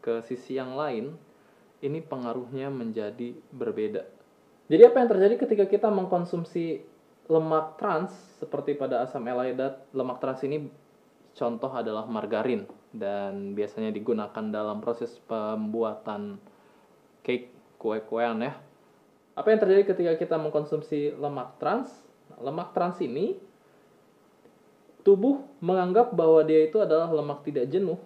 ke sisi yang lain, ini pengaruhnya menjadi berbeda. Jadi apa yang terjadi ketika kita mengkonsumsi lemak trans seperti pada asam eladat, lemak trans ini contoh adalah margarin dan biasanya digunakan dalam proses pembuatan cake, kue-kuean ya. Apa yang terjadi ketika kita mengkonsumsi lemak trans? Lemak trans ini tubuh menganggap bahwa dia itu adalah lemak tidak jenuh.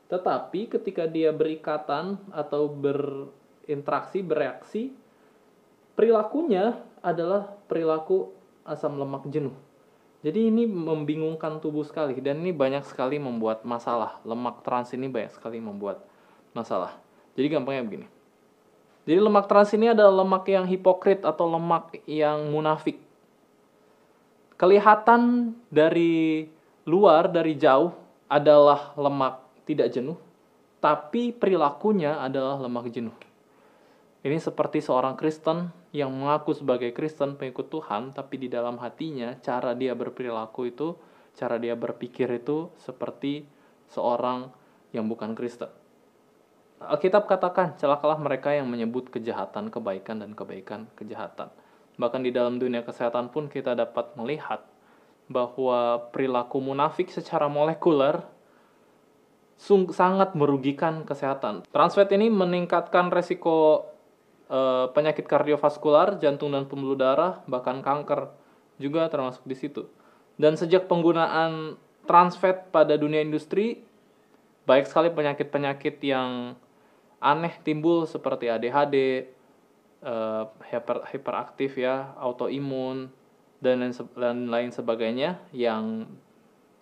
Tetapi ketika dia berikatan atau berinteraksi, bereaksi, perilakunya adalah perilaku asam lemak jenuh. Jadi ini membingungkan tubuh sekali dan ini banyak sekali membuat masalah. Lemak trans ini banyak sekali membuat masalah. Jadi gampangnya begini. Jadi lemak trans ini adalah lemak yang hipokrit atau lemak yang munafik. Kelihatan dari luar, dari jauh adalah lemak tidak jenuh, tapi perilakunya adalah lemak jenuh. Ini seperti seorang Kristen yang mengaku sebagai Kristen pengikut Tuhan, tapi di dalam hatinya cara dia berperilaku itu, cara dia berpikir itu seperti seorang yang bukan Kristen. Alkitab katakan, celakalah mereka yang menyebut kejahatan kebaikan dan kebaikan kejahatan. Bahkan di dalam dunia kesehatan pun kita dapat melihat bahwa perilaku munafik secara molekuler sangat merugikan kesehatan. Transfat ini meningkatkan resiko penyakit kardiovaskular, jantung dan pembuluh darah, bahkan kanker juga termasuk di situ. Dan sejak penggunaan transfat pada dunia industri, banyak sekali penyakit-penyakit yang aneh timbul seperti ADHD, hiperaktif ya, autoimun dan lain sebagainya yang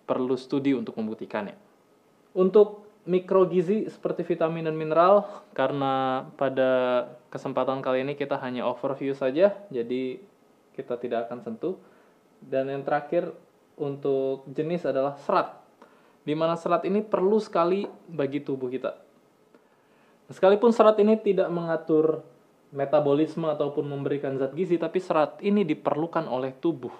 perlu studi untuk membuktikannya. Untuk mikrogizi seperti vitamin dan mineral, karena pada kesempatan kali ini kita hanya overview saja, jadi kita tidak akan sentuh. Dan yang terakhir untuk jenis adalah serat, di mana serat ini perlu sekali bagi tubuh kita. Sekalipun serat ini tidak mengatur metabolisme ataupun memberikan zat gizi, tapi serat ini diperlukan oleh tubuh.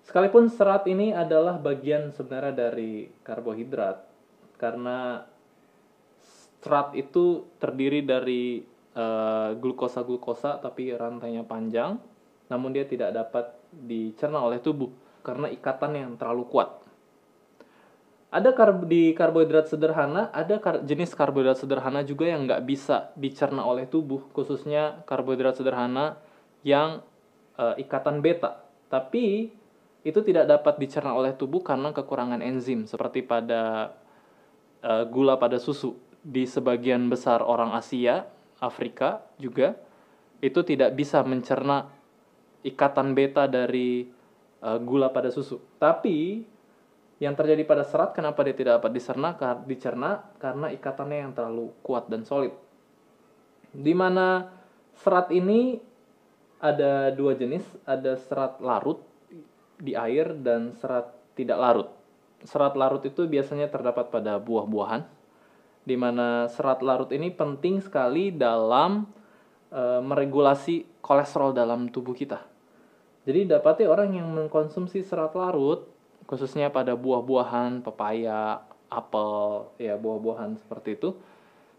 Sekalipun serat ini adalah bagian sebenarnya dari karbohidrat, karena serat itu terdiri dari glukosa-glukosa tapi rantainya panjang, namun dia tidak dapat dicerna oleh tubuh karena ikatan yang terlalu kuat. Ada di karbohidrat sederhana, ada jenis karbohidrat sederhana juga yang nggak bisa dicerna oleh tubuh, khususnya karbohidrat sederhana yang ikatan beta. Tapi itu tidak dapat dicerna oleh tubuh karena kekurangan enzim, seperti pada gula pada susu. Di sebagian besar orang Asia, Afrika juga, itu tidak bisa mencerna ikatan beta dari gula pada susu. Tapi yang terjadi pada serat, kenapa dia tidak dapat dicerna? Karena ikatannya yang terlalu kuat dan solid. Di mana serat ini ada dua jenis, ada serat larut di air dan serat tidak larut. Serat larut itu biasanya terdapat pada buah-buahan, di mana serat larut ini penting sekali dalam meregulasi kolesterol dalam tubuh kita. Jadi dapati orang yang mengkonsumsi serat larut, khususnya pada buah-buahan, pepaya, apel, ya buah-buahan seperti itu.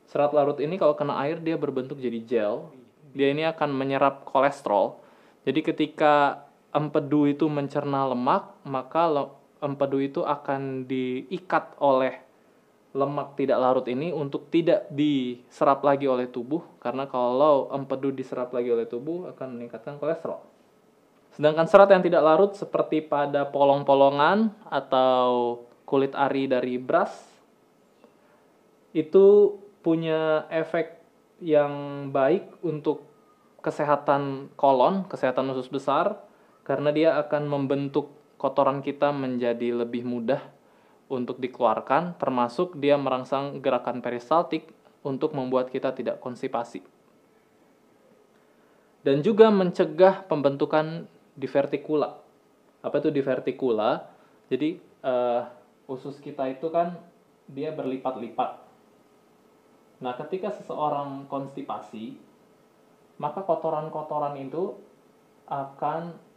Serat larut ini kalau kena air dia berbentuk jadi gel. Dia ini akan menyerap kolesterol. Jadi ketika empedu itu mencerna lemak, maka empedu itu akan diikat oleh lemak tidak larut ini untuk tidak diserap lagi oleh tubuh, karena kalau empedu diserap lagi oleh tubuh akan meningkatkan kolesterol. Sedangkan serat yang tidak larut seperti pada polong-polongan atau kulit ari dari beras itu punya efek yang baik untuk kesehatan kolon, kesehatan usus besar, karena dia akan membentuk kotoran kita menjadi lebih mudah untuk dikeluarkan, termasuk dia merangsang gerakan peristaltik untuk membuat kita tidak konstipasi. Dan juga mencegah pembentukan divertikula. Apa itu divertikula? Jadi usus kita itu kan dia berlipat-lipat. Nah, ketika seseorang konstipasi, maka kotoran-kotoran itu akan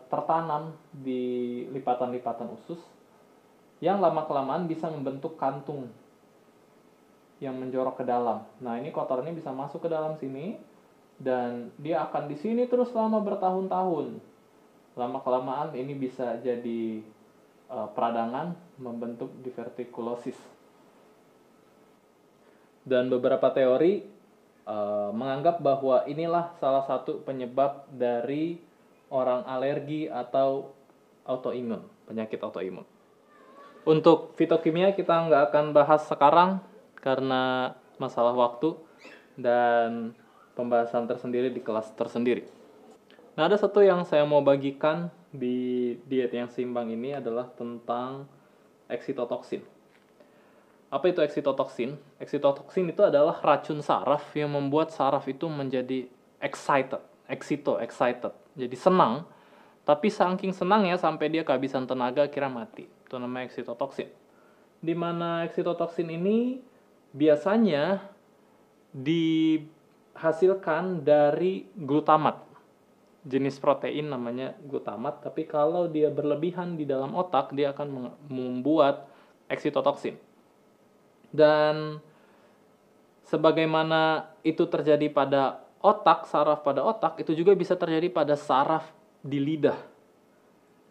tertanam di lipatan-lipatan usus yang lama-kelamaan bisa membentuk kantung yang menjorok ke dalam. Nah, ini kotorannya bisa masuk ke dalam sini, dan dia akan di sini terus selama bertahun-tahun. Lama-kelamaan ini bisa jadi peradangan membentuk divertikulosis. Dan beberapa teori menganggap bahwa inilah salah satu penyebab dari orang alergi atau autoimun, penyakit autoimun. Untuk fitokimia kita nggak akan bahas sekarang karena masalah waktu dan pembahasan tersendiri di kelas tersendiri. Nah, ada satu yang saya mau bagikan di diet yang seimbang ini adalah tentang eksitotoksin. Apa itu eksitotoksin? Eksitotoksin itu adalah racun saraf yang membuat saraf itu menjadi excited. Jadi senang, tapi saking senangnya sampai dia kehabisan tenaga akhirnya mati. Itu namanya eksitotoksin. Di mana eksitotoksin ini biasanya dihasilkan dari glutamat. Jenis protein namanya glutamat, tapi kalau dia berlebihan di dalam otak, dia akan membuat eksitotoksin. Dan sebagaimana itu terjadi pada otak, saraf pada otak, itu juga bisa terjadi pada saraf di lidah.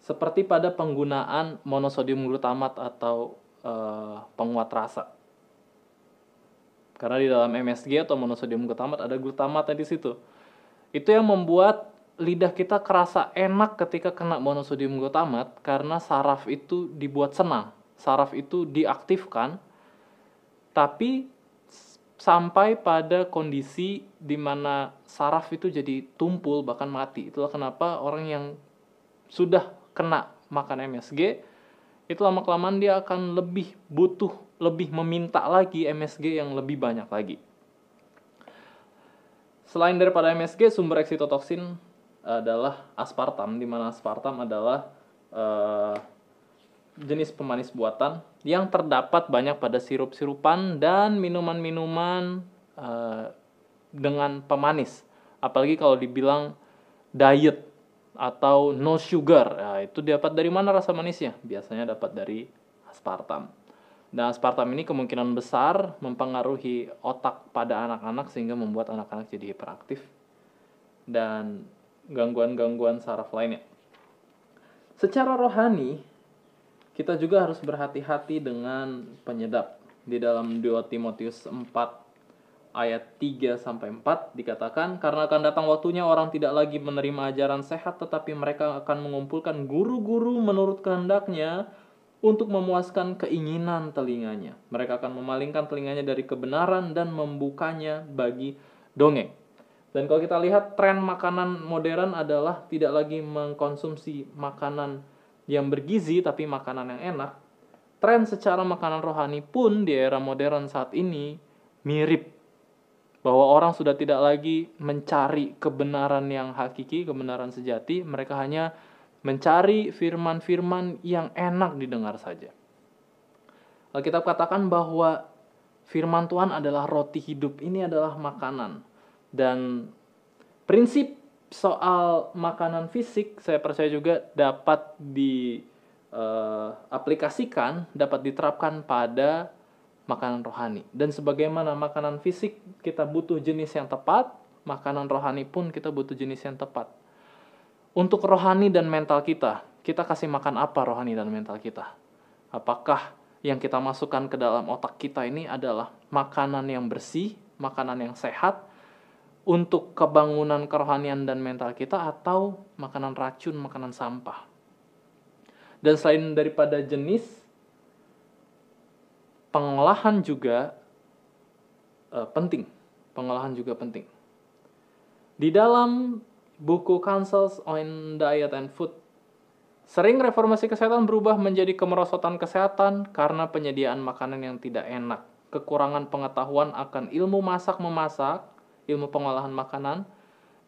Seperti pada penggunaan monosodium glutamat atau penguat rasa. Karena di dalam MSG atau monosodium glutamat ada glutamatnya di situ. Itu yang membuat lidah kita kerasa enak ketika kena monosodium glutamat karena saraf itu dibuat senang. Saraf itu diaktifkan, tapi sampai pada kondisi di mana saraf itu jadi tumpul bahkan mati. Itulah kenapa orang yang sudah kena makan MSG itu lama-kelamaan dia akan lebih meminta lagi MSG yang lebih banyak lagi. Selain daripada MSG, sumber eksitotoksin adalah aspartam, di mana aspartam adalah jenis pemanis buatan yang terdapat banyak pada sirup-sirupan dan minuman-minuman dengan pemanis. Apalagi kalau dibilang diet atau no sugar, nah, itu dapat dari mana rasa manisnya? Biasanya dapat dari aspartam. Dan aspartam ini kemungkinan besar mempengaruhi otak pada anak-anak sehingga membuat anak-anak jadi hiperaktif dan gangguan-gangguan saraf lainnya. Secara rohani, kita juga harus berhati-hati dengan penyedap. Di dalam 2 Timotius 4 ayat 3-4 dikatakan, karena akan datang waktunya orang tidak lagi menerima ajaran sehat, tetapi mereka akan mengumpulkan guru-guru menurut kehendaknya untuk memuaskan keinginan telinganya. Mereka akan memalingkan telinganya dari kebenaran dan membukanya bagi dongeng. Dan kalau kita lihat tren makanan modern adalah tidak lagi mengkonsumsi makanan yang bergizi tapi makanan yang enak. Tren secara makanan rohani pun di era modern saat ini mirip. Bahwa orang sudah tidak lagi mencari kebenaran yang hakiki, kebenaran sejati. Mereka hanya mencari firman-firman yang enak didengar saja. Alkitab katakan bahwa firman Tuhan adalah roti hidup. Ini adalah makanan. Dan prinsip soal makanan fisik saya percaya juga dapat diaplikasikan, dapat diterapkan pada makanan rohani. Dan sebagaimana makanan fisik kita butuh jenis yang tepat, makanan rohani pun kita butuh jenis yang tepat. Untuk rohani dan mental kita kasih makan apa rohani dan mental kita? Apakah yang kita masukkan ke dalam otak kita ini adalah makanan yang bersih, makanan yang sehat, untuk kebangunan kerohanian dan mental kita, atau makanan racun, makanan sampah. Dan selain daripada jenis, pengolahan juga penting. Pengolahan juga penting. Di dalam buku Counsels on Diet and Food, sering reformasi kesehatan berubah menjadi kemerosotan kesehatan karena penyediaan makanan yang tidak enak, kekurangan pengetahuan akan ilmu masak-memasak, ilmu pengolahan makanan,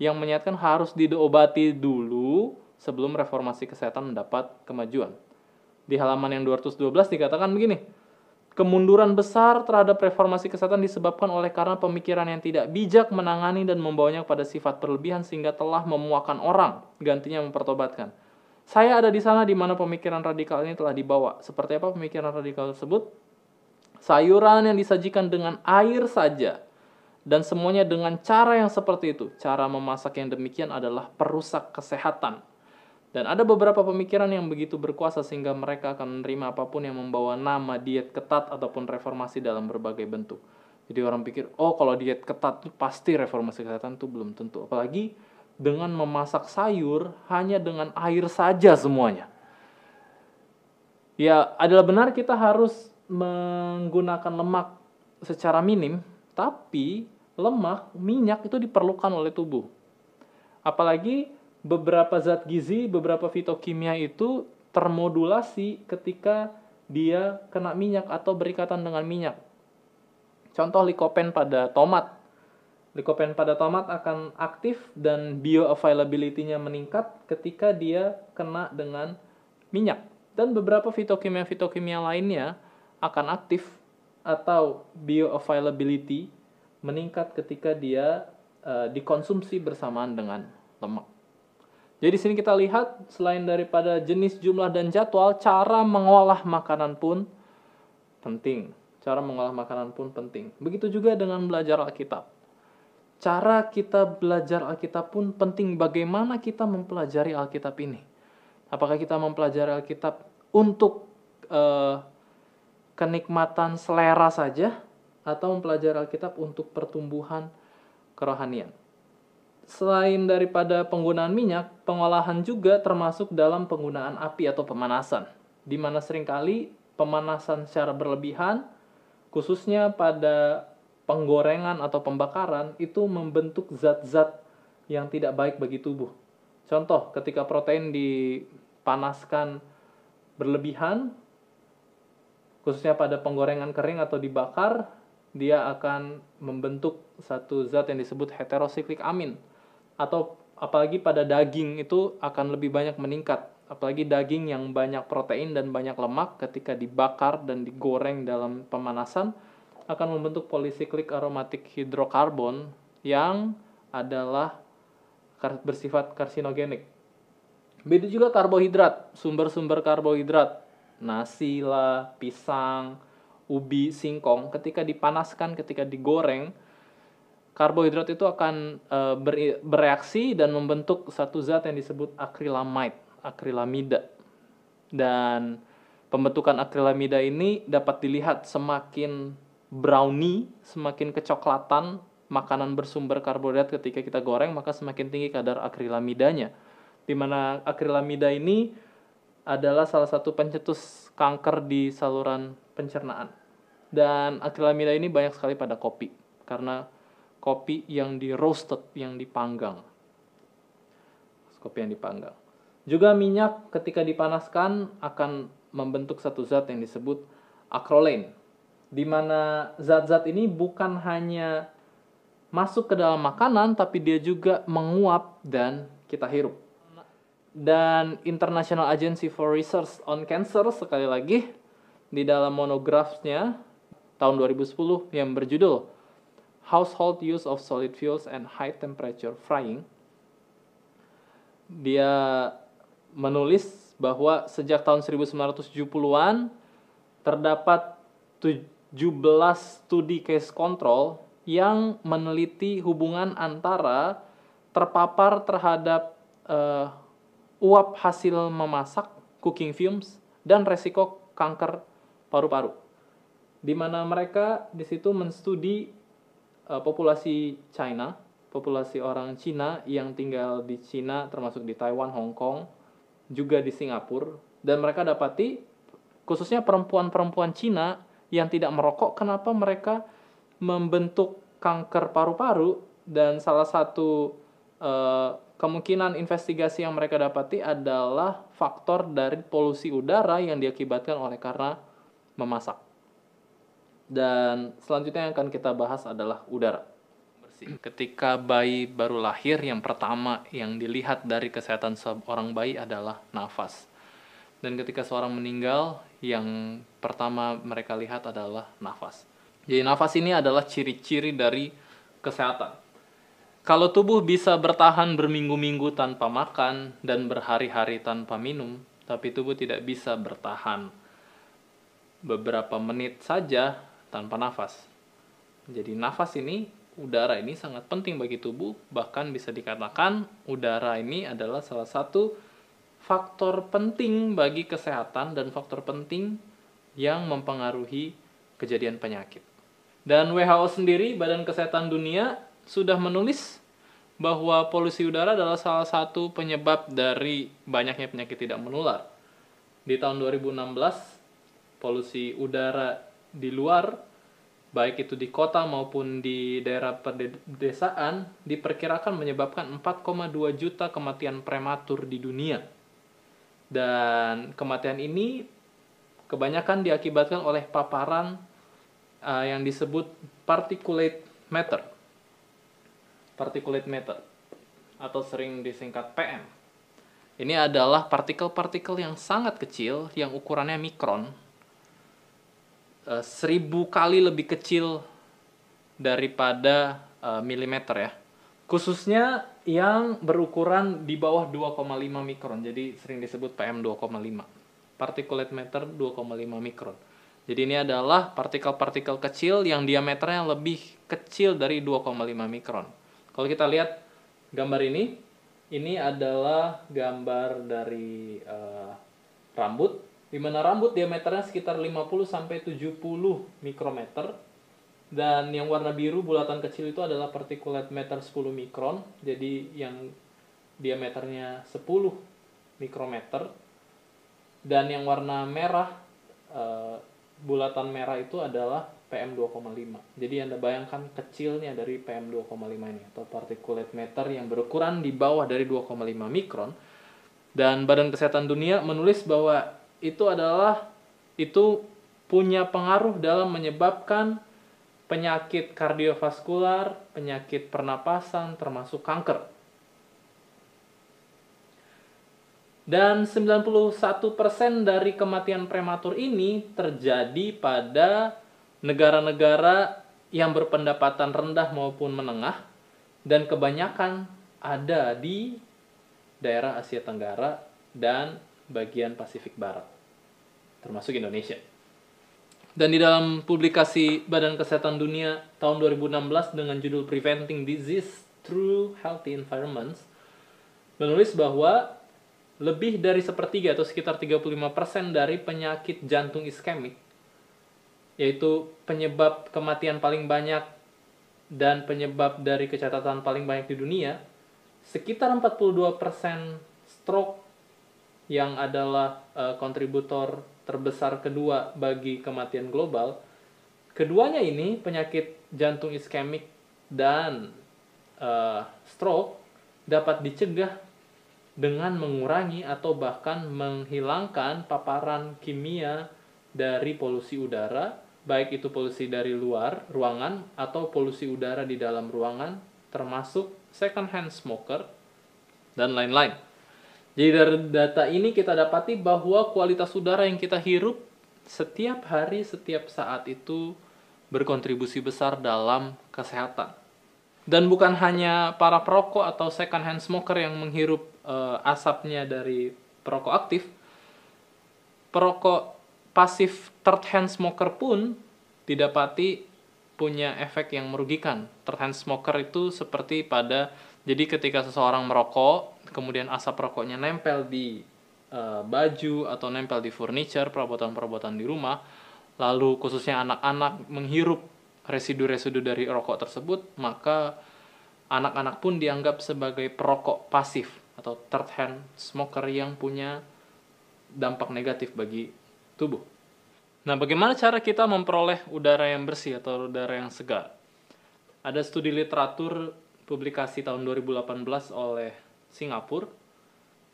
yang menyatakan harus diobati dulu sebelum reformasi kesehatan mendapat kemajuan. Di halaman yang 212 dikatakan begini, kemunduran besar terhadap reformasi kesehatan disebabkan oleh karena pemikiran yang tidak bijak menangani dan membawanya pada sifat berlebihan sehingga telah memuakan orang, gantinya mempertobatkan. Saya ada di sana di mana pemikiran radikal ini telah dibawa. Seperti apa pemikiran radikal tersebut? Sayuran yang disajikan dengan air saja Dan semuanya dengan cara yang seperti itu. Cara memasak yang demikian adalah perusak kesehatan. Dan ada beberapa pemikiran yang begitu berkuasa sehingga mereka akan menerima apapun yang membawa nama diet ketat ataupun reformasi dalam berbagai bentuk. Jadi orang pikir, oh kalau diet ketat itu pasti reformasi kesehatan, itu belum tentu. Apalagi dengan memasak sayur hanya dengan air saja semuanya. Ya, adalah benar kita harus menggunakan lemak secara minim, tapi lemak, minyak itu diperlukan oleh tubuh. Apalagi beberapa zat gizi, beberapa fitokimia itu termodulasi ketika dia kena minyak atau berikatan dengan minyak. Contoh likopen pada tomat. Likopen pada tomat akan aktif dan bioavailability-nya meningkat ketika dia kena dengan minyak. Dan beberapa fitokimia lainnya akan aktif atau bioavailability meningkat ketika dia dikonsumsi bersamaan dengan lemak. Jadi di sini kita lihat selain daripada jenis, jumlah, dan jadwal, cara mengolah makanan pun penting. Cara mengolah makanan pun penting. Begitu juga dengan belajar Alkitab. Cara kita belajar Alkitab pun penting. Bagaimana kita mempelajari Alkitab ini? Apakah kita mempelajari Alkitab untuk kenikmatan selera saja, atau mempelajari Alkitab untuk pertumbuhan kerohanian? Selain daripada penggunaan minyak, pengolahan juga termasuk dalam penggunaan api atau pemanasan, di mana seringkali pemanasan secara berlebihan, khususnya pada penggorengan atau pembakaran, itu membentuk zat-zat yang tidak baik bagi tubuh. Contoh, ketika protein dipanaskan berlebihan, khususnya pada penggorengan kering atau dibakar, dia akan membentuk satu zat yang disebut heterosiklik amin. Atau apalagi pada daging itu akan lebih banyak meningkat. Apalagi daging yang banyak protein dan banyak lemak ketika dibakar dan digoreng dalam pemanasan akan membentuk polisiklik aromatik hidrokarbon yang adalah bersifat karsinogenik. Begitu juga karbohidrat, sumber-sumber karbohidrat, nasi lah, pisang, ubi, singkong, ketika dipanaskan, ketika digoreng, karbohidrat itu akan bereaksi dan membentuk satu zat yang disebut akrilamida. Dan pembentukan akrilamida ini dapat dilihat semakin brownie, semakin kecoklatan makanan bersumber karbohidrat ketika kita goreng, maka semakin tinggi kadar akrilamidanya. Di mana akrilamida ini adalah salah satu pencetus kanker di saluran pencernaan. Dan akrilamida ini banyak sekali pada kopi, karena kopi yang di roasted, yang dipanggang. Kopi yang dipanggang. Juga minyak ketika dipanaskan akan membentuk satu zat yang disebut acrolein, di mana zat-zat ini bukan hanya masuk ke dalam makanan, tapi dia juga menguap dan kita hirup. Dan International Agency for Research on Cancer, sekali lagi, di dalam monografnya tahun 2010 yang berjudul Household Use of Solid Fuels and High Temperature Frying, dia menulis bahwa sejak tahun 1970-an terdapat 17 studi case control yang meneliti hubungan antara terpapar terhadap uap hasil memasak, cooking fumes, dan resiko kanker paru-paru. Di mana mereka di situ menstudi populasi China, populasi orang Cina yang tinggal di Cina, termasuk di Taiwan, Hong Kong, juga di Singapura, dan mereka dapati khususnya perempuan-perempuan Cina yang tidak merokok, kenapa mereka membentuk kanker paru-paru. Dan salah satu kemungkinan investigasi yang mereka dapati adalah faktor dari polusi udara yang diakibatkan oleh karena memasak. Dan selanjutnya yang akan kita bahas adalah udara bersih. Ketika bayi baru lahir, yang pertama yang dilihat dari kesehatan seorang bayi adalah nafas. Dan ketika seorang meninggal, yang pertama mereka lihat adalah nafas. Jadi nafas ini adalah ciri-ciri dari kesehatan. Kalau tubuh bisa bertahan berminggu-minggu tanpa makan dan berhari-hari tanpa minum, tapi tubuh tidak bisa bertahan beberapa menit saja tanpa nafas. Jadi nafas ini udara ini sangat penting bagi tubuh, bahkan bisa dikatakan udara ini adalah salah satu faktor penting bagi kesehatan dan faktor penting yang mempengaruhi kejadian penyakit. Dan WHO sendiri, Badan Kesehatan Dunia, sudah menulis bahwa polusi udara adalah salah satu penyebab dari banyaknya penyakit tidak menular. Di tahun 2016, polusi udara di luar, baik itu di kota maupun di daerah pedesaan, diperkirakan menyebabkan 4,2 juta kematian prematur di dunia. Dan kematian ini kebanyakan diakibatkan oleh paparan yang disebut particulate matter. Particulate matter atau sering disingkat PM. Ini adalah partikel-partikel yang sangat kecil yang ukurannya mikron, 1000 kali lebih kecil daripada milimeter ya. Khususnya yang berukuran di bawah 2,5 mikron. Jadi sering disebut PM 2,5. Particulate matter 2,5 mikron. Jadi ini adalah partikel-partikel kecil yang diameternya lebih kecil dari 2,5 mikron. Kalau kita lihat gambar ini adalah gambar dari rambut, di mana rambut diameternya sekitar 50-70 mikrometer, dan yang warna biru bulatan kecil itu adalah particulate matter 10 mikron, jadi yang diameternya 10 mikrometer, dan yang warna merah, bulatan merah itu adalah PM 2,5. Jadi Anda bayangkan kecilnya dari PM 2,5 ini, atau particulate matter yang berukuran di bawah dari 2,5 mikron. Dan Badan Kesehatan Dunia menulis bahwa itu punya pengaruh dalam menyebabkan penyakit kardiovaskular, penyakit pernapasan, termasuk kanker. Dan 91% dari kematian prematur ini terjadi pada negara-negara yang berpendapatan rendah maupun menengah, dan kebanyakan ada di daerah Asia Tenggara dan bagian Pasifik Barat, termasuk Indonesia. Dan di dalam publikasi Badan Kesehatan Dunia tahun 2016 dengan judul Preventing Disease Through Healthy Environments, menulis bahwa lebih dari sepertiga atau sekitar 35% dari penyakit jantung iskemik, yaitu penyebab kematian paling banyak dan penyebab dari kecacatan paling banyak di dunia, sekitar 42% stroke yang adalah kontributor terbesar kedua bagi kematian global. Keduanya ini, penyakit jantung iskemik dan stroke, dapat dicegah dengan mengurangi atau bahkan menghilangkan paparan kimia dari polusi udara, baik itu polusi dari luar ruangan atau polusi udara di dalam ruangan, termasuk second hand smoker, dan lain-lain. Jadi dari data ini kita dapati bahwa kualitas udara yang kita hirup setiap hari, setiap saat itu berkontribusi besar dalam kesehatan. Dan bukan hanya para perokok atau second hand smoker yang menghirup asapnya dari perokok aktif, perokok pasif third hand smoker pun didapati punya efek yang merugikan. Third hand smoker itu seperti jadi ketika seseorang merokok, kemudian asap rokoknya nempel di baju atau nempel di furniture, perabotan-perabotan di rumah, lalu khususnya anak-anak menghirup residu-residu dari rokok tersebut, maka anak-anak pun dianggap sebagai perokok pasif atau third hand smoker yang punya dampak negatif bagi tubuh. Nah, bagaimana cara kita memperoleh udara yang bersih atau udara yang segar? Ada studi literatur publikasi tahun 2018 oleh Singapura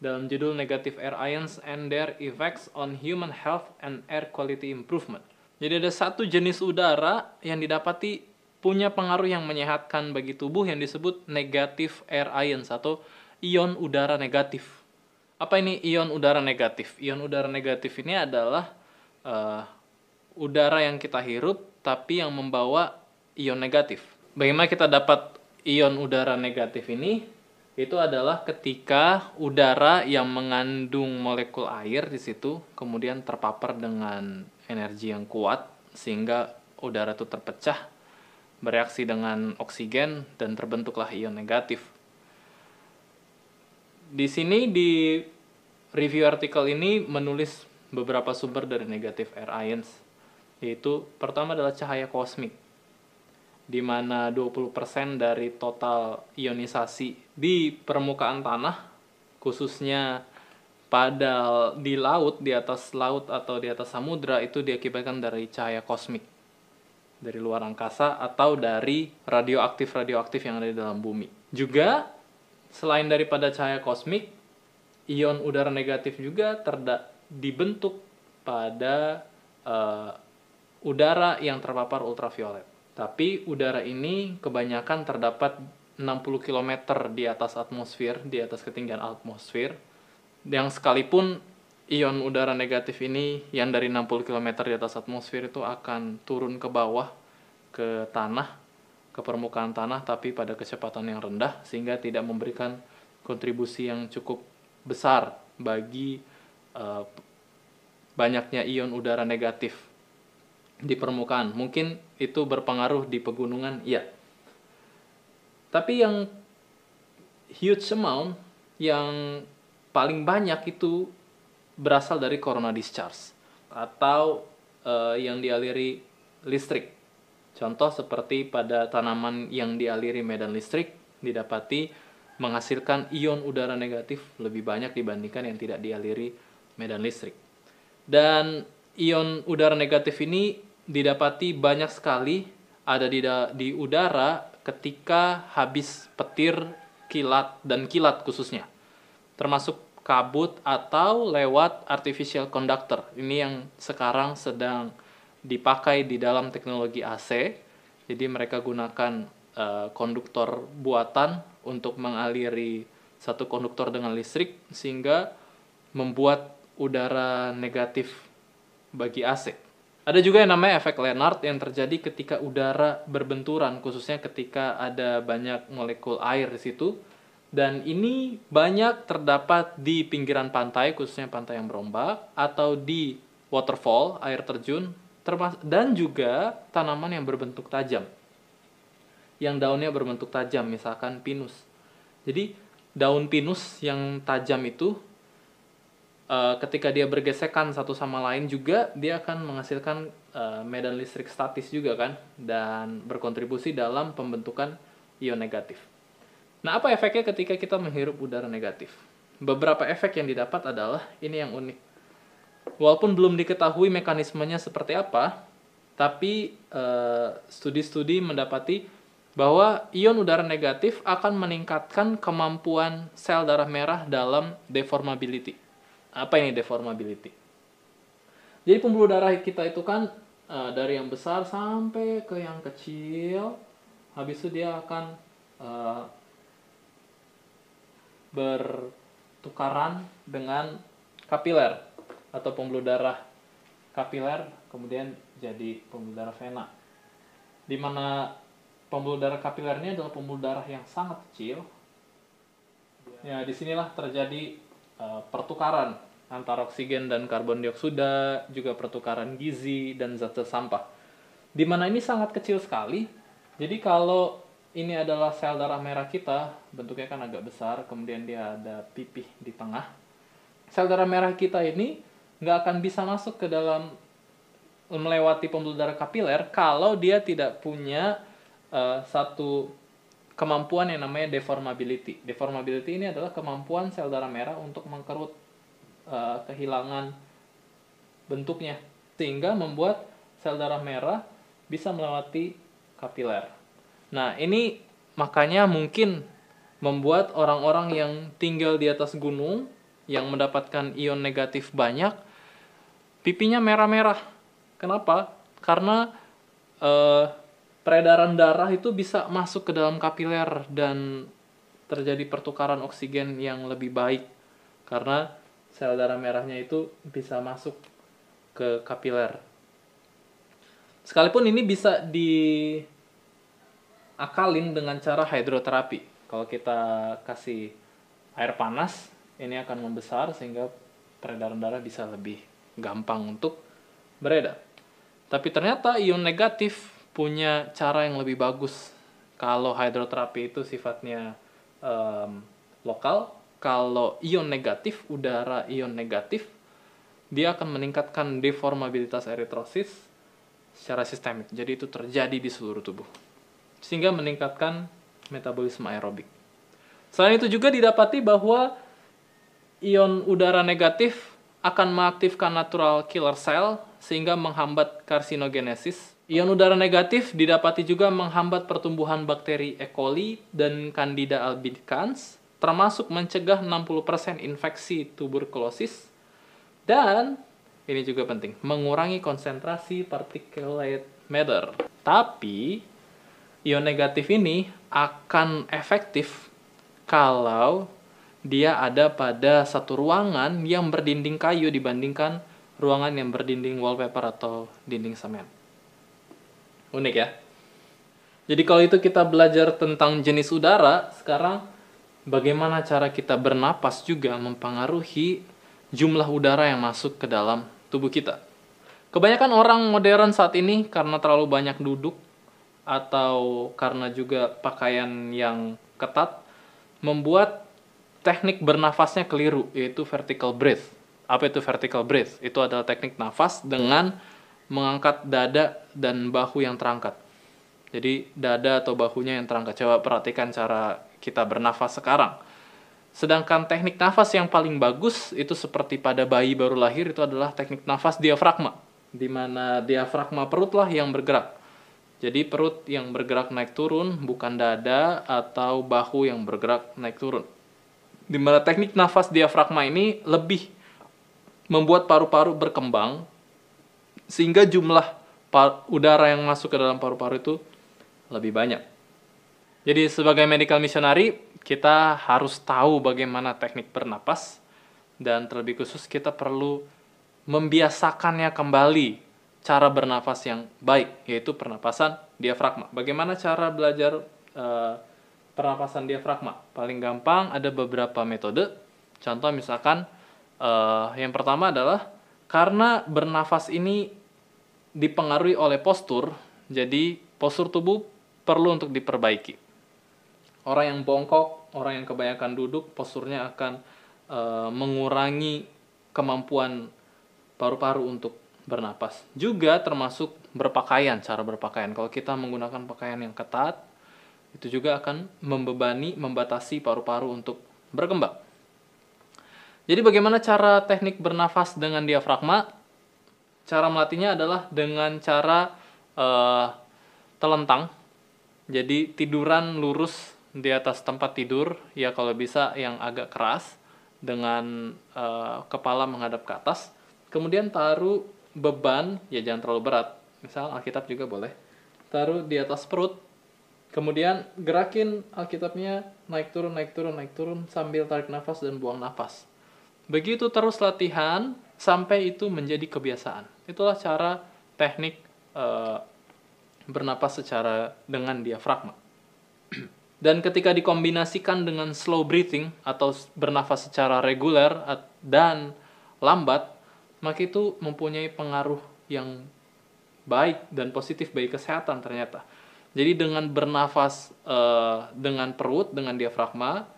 dalam judul Negative Air Ions and Their Effects on Human Health and Air Quality Improvement. Jadi ada satu jenis udara yang didapati punya pengaruh yang menyehatkan bagi tubuh yang disebut negative air ions atau ion udara negatif. Apa ini ion udara negatif? Ion udara negatif ini adalah udara yang kita hirup tapi yang membawa ion negatif. Bagaimana kita dapat ion udara negatif ini? Itu adalah ketika udara yang mengandung molekul air di situ kemudian terpapar dengan energi yang kuat sehingga udara itu terpecah bereaksi dengan oksigen dan terbentuklah ion negatif. Di sini di review artikel ini menulis beberapa sumber dari negative air ions, yaitu pertama adalah cahaya kosmik, di mana 20% dari total ionisasi di permukaan tanah, khususnya di laut, di atas laut atau di atas samudra, itu diakibatkan dari cahaya kosmik, dari luar angkasa atau dari radioaktif yang ada di dalam bumi. Juga, selain daripada cahaya kosmik, ion udara negatif juga dibentuk pada udara yang terpapar ultraviolet. Tapi udara ini kebanyakan terdapat 60 km di atas atmosfer, di atas ketinggian atmosfer. Yang sekalipun ion udara negatif ini yang dari 60 km di atas atmosfer itu akan turun ke bawah, ke tanah, ke permukaan tanah, tapi pada kecepatan yang rendah, sehingga tidak memberikan kontribusi yang cukup besar bagi banyaknya ion udara negatif di permukaan. Mungkin itu berpengaruh di pegunungan, iya. Tapi yang huge amount, yang paling banyak itu berasal dari corona discharge atau yang dialiri listrik. Contoh seperti pada tanaman yang dialiri medan listrik didapati menghasilkan ion udara negatif lebih banyak dibandingkan yang tidak dialiri medan listrik. Dan ion udara negatif ini didapati banyak sekali ada di udara ketika habis petir, kilat khususnya, termasuk kabut atau lewat artificial conductor. Ini yang sekarang sedang dipakai di dalam teknologi AC. Jadi mereka gunakan konduktor buatan untuk mengaliri satu konduktor dengan listrik, sehingga membuat udara negatif bagi AC. Ada juga yang namanya efek Lennard yang terjadi ketika udara berbenturan, khususnya ketika ada banyak molekul air di situ. Dan ini banyak terdapat di pinggiran pantai, khususnya pantai yang berombak, atau di waterfall, air terjun, dan juga tanaman yang berbentuk tajam, yang daunnya berbentuk tajam, misalkan pinus. Jadi daun pinus yang tajam itu ketika dia bergesekan satu sama lain juga, dia akan menghasilkan medan listrik statis juga kan, dan berkontribusi dalam pembentukan ion negatif. Nah, apa efeknya ketika kita menghirup udara negatif? Beberapa efek yang didapat adalah, ini yang unik. Walaupun belum diketahui mekanismenya seperti apa, tapi studi-studi mendapati bahwa ion udara negatif akan meningkatkan kemampuan sel darah merah dalam deformability. Apa ini deformability? Jadi pembuluh darah kita itu kan dari yang besar sampai ke yang kecil, habis itu dia akan bertukaran dengan kapiler atau pembuluh darah kapiler, kemudian jadi pembuluh darah vena. Di mana pembuluh darah kapiler ini adalah pembuluh darah yang sangat kecil. Ya, disinilah terjadi pertukaran antara oksigen dan karbon dioksida, juga pertukaran gizi dan zat-zat sampah. Di mana ini sangat kecil sekali. Jadi kalau ini adalah sel darah merah kita, bentuknya kan agak besar, kemudian dia ada pipih di tengah. Sel darah merah kita ini nggak akan bisa masuk ke dalam, melewati pembuluh darah kapiler kalau dia tidak punya satu kemampuan yang namanya deformability. Deformability ini adalah kemampuan sel darah merah untuk mengkerut, kehilangan bentuknya, sehingga membuat sel darah merah bisa melewati kapiler. Nah, ini makanya mungkin membuat orang-orang yang tinggal di atas gunung, yang mendapatkan ion negatif banyak, pipinya merah-merah. Kenapa? Karena peredaran darah itu bisa masuk ke dalam kapiler dan terjadi pertukaran oksigen yang lebih baik, karena sel darah merahnya itu bisa masuk ke kapiler. Sekalipun ini bisa diakalin dengan cara hidroterapi. Kalau kita kasih air panas, ini akan membesar sehingga peredaran darah bisa lebih gampang untuk beredar. Tapi ternyata ion negatif punya cara yang lebih bagus. Kalau hidroterapi itu sifatnya lokal, kalau ion negatif, udara ion negatif, dia akan meningkatkan deformabilitas eritrosit secara sistemik. Jadi itu terjadi di seluruh tubuh, sehingga meningkatkan metabolisme aerobik. Selain itu juga didapati bahwa ion udara negatif akan mengaktifkan natural killer cell sehingga menghambat karsinogenesis. Ion udara negatif didapati juga menghambat pertumbuhan bakteri E. coli dan Candida albicans, termasuk mencegah 60% infeksi tuberkulosis. Dan ini juga penting, mengurangi konsentrasi particulate matter. Tapi ion negatif ini akan efektif kalau dia ada pada satu ruangan yang berdinding kayu dibandingkan ruangan yang berdinding wallpaper atau dinding semen. Unik ya? Jadi kalau itu kita belajar tentang jenis udara, sekarang bagaimana cara kita bernapas juga mempengaruhi jumlah udara yang masuk ke dalam tubuh kita. Kebanyakan orang modern saat ini karena terlalu banyak duduk atau karena juga pakaian yang ketat, membuat teknik bernafasnya keliru, yaitu vertical breath. Apa itu vertical breath? Itu adalah teknik nafas dengan mengangkat dada dan bahu yang terangkat. Jadi dada atau bahunya yang terangkat. Coba perhatikan cara kita bernafas sekarang. Sedangkan teknik nafas yang paling bagus itu seperti pada bayi baru lahir, itu adalah teknik nafas diafragma, di mana diafragma perutlah yang bergerak. Jadi perut yang bergerak naik turun, bukan dada atau bahu yang bergerak naik turun. Di mana teknik nafas diafragma ini lebih membuat paru-paru berkembang, sehingga jumlah udara yang masuk ke dalam paru-paru itu lebih banyak. Jadi sebagai medical missionary, kita harus tahu bagaimana teknik bernapas, dan terlebih khusus kita perlu membiasakannya kembali cara bernafas yang baik, yaitu pernapasan diafragma. Bagaimana cara belajar pernapasan diafragma? Paling gampang ada beberapa metode. Contoh misalkan yang pertama adalah karena bernafas ini dipengaruhi oleh postur, jadi postur tubuh perlu untuk diperbaiki. Orang yang bongkok, orang yang kebanyakan duduk, posturnya akan mengurangi kemampuan paru-paru untuk bernapas. Juga termasuk berpakaian, cara berpakaian. Kalau kita menggunakan pakaian yang ketat, itu juga akan membatasi paru-paru untuk berkembang. Jadi bagaimana cara teknik bernafas dengan diafragma? Cara melatihnya adalah dengan cara telentang. Jadi tiduran lurus di atas tempat tidur, ya kalau bisa yang agak keras, dengan kepala menghadap ke atas. Kemudian taruh beban, ya jangan terlalu berat, misal Alkitab juga boleh, taruh di atas perut, kemudian gerakin Alkitabnya naik turun sambil tarik nafas dan buang nafas. Begitu terus latihan sampai itu menjadi kebiasaan. Itulah cara teknik bernapas secara dengan diafragma. Dan ketika dikombinasikan dengan slow breathing atau bernafas secara reguler dan lambat, maka itu mempunyai pengaruh yang baik dan positif bagi kesehatan ternyata. Jadi dengan bernafas dengan perut, dengan diafragma,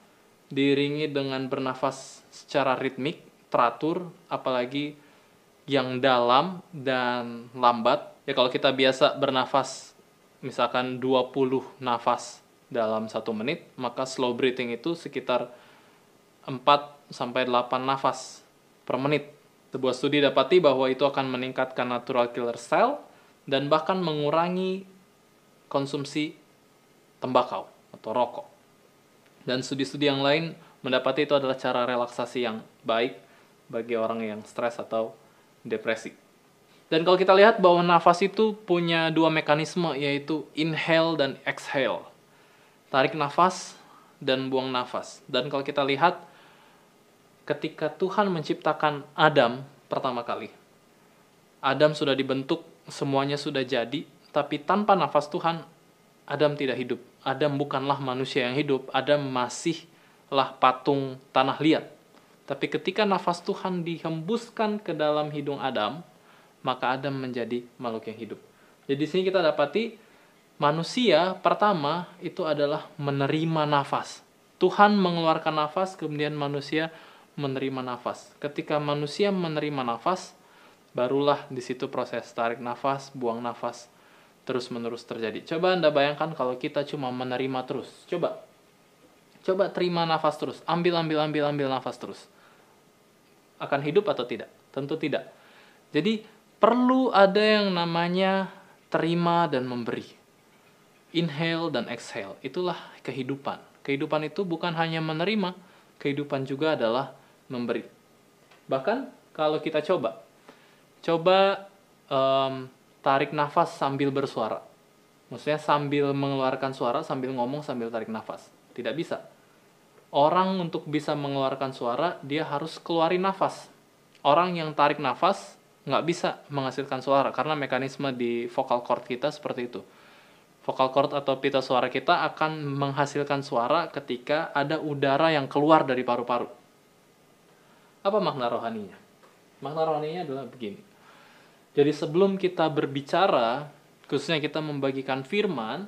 diiringi dengan bernafas secara ritmik, teratur, apalagi yang dalam dan lambat. Ya kalau kita biasa bernafas misalkan 20 nafas dalam 1 menit, maka slow breathing itu sekitar 4-8 nafas per menit. Sebuah studi dapati bahwa itu akan meningkatkan natural killer cell dan bahkan mengurangi konsumsi tembakau atau rokok. Dan studi-studi yang lain mendapati itu adalah cara relaksasi yang baik bagi orang yang stres atau depresi. Dan kalau kita lihat bahwa nafas itu punya 2 mekanisme, yaitu inhale dan exhale. Tarik nafas dan buang nafas. Dan kalau kita lihat ketika Tuhan menciptakan Adam pertama kali, Adam sudah dibentuk, semuanya sudah jadi, tapi tanpa nafas Tuhan, Adam tidak hidup. Adam bukanlah manusia yang hidup, Adam masihlah patung tanah liat. Tapi ketika nafas Tuhan dihembuskan ke dalam hidung Adam, maka Adam menjadi makhluk yang hidup. Jadi di sini kita dapati Manusia pertama itu adalah menerima nafas. Tuhan mengeluarkan nafas, kemudian manusia menerima nafas. Ketika manusia menerima nafas, barulah di situ proses tarik nafas, buang nafas, terus-menerus terjadi. Coba Anda bayangkan kalau kita cuma menerima terus. Coba terima nafas terus. Ambil nafas terus. Akan hidup atau tidak? Tentu tidak. Jadi perlu ada yang namanya terima dan memberi. Inhale dan exhale, itulah kehidupan. Kehidupan itu bukan hanya menerima, kehidupan juga adalah memberi. Bahkan kalau kita coba tarik nafas sambil bersuara. Maksudnya sambil mengeluarkan suara, sambil ngomong, sambil tarik nafas. Tidak bisa. Orang untuk bisa mengeluarkan suara, dia harus keluarin nafas. Orang yang tarik nafas nggak bisa menghasilkan suara, karena mekanisme di vocal cord kita seperti itu. Vocal cord atau pita suara kita akan menghasilkan suara ketika ada udara yang keluar dari paru-paru. Apa makna rohaninya? Makna rohaninya adalah begini. Jadi sebelum kita berbicara, khususnya kita membagikan firman,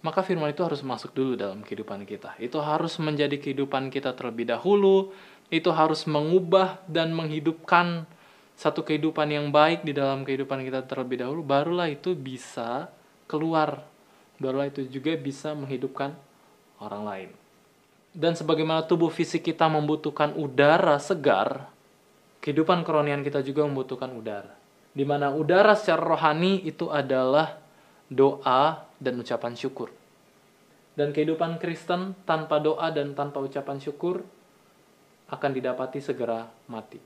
maka firman itu harus masuk dulu dalam kehidupan kita. Itu harus menjadi kehidupan kita terlebih dahulu, itu harus mengubah dan menghidupkan satu kehidupan yang baik di dalam kehidupan kita terlebih dahulu, barulah itu bisa keluar, barulah itu juga bisa menghidupkan orang lain. Dan sebagaimana tubuh fisik kita membutuhkan udara segar, kehidupan kerohanian kita juga membutuhkan udara. Di mana udara secara rohani itu adalah doa dan ucapan syukur. Dan kehidupan Kristen tanpa doa dan tanpa ucapan syukur akan didapati segera mati.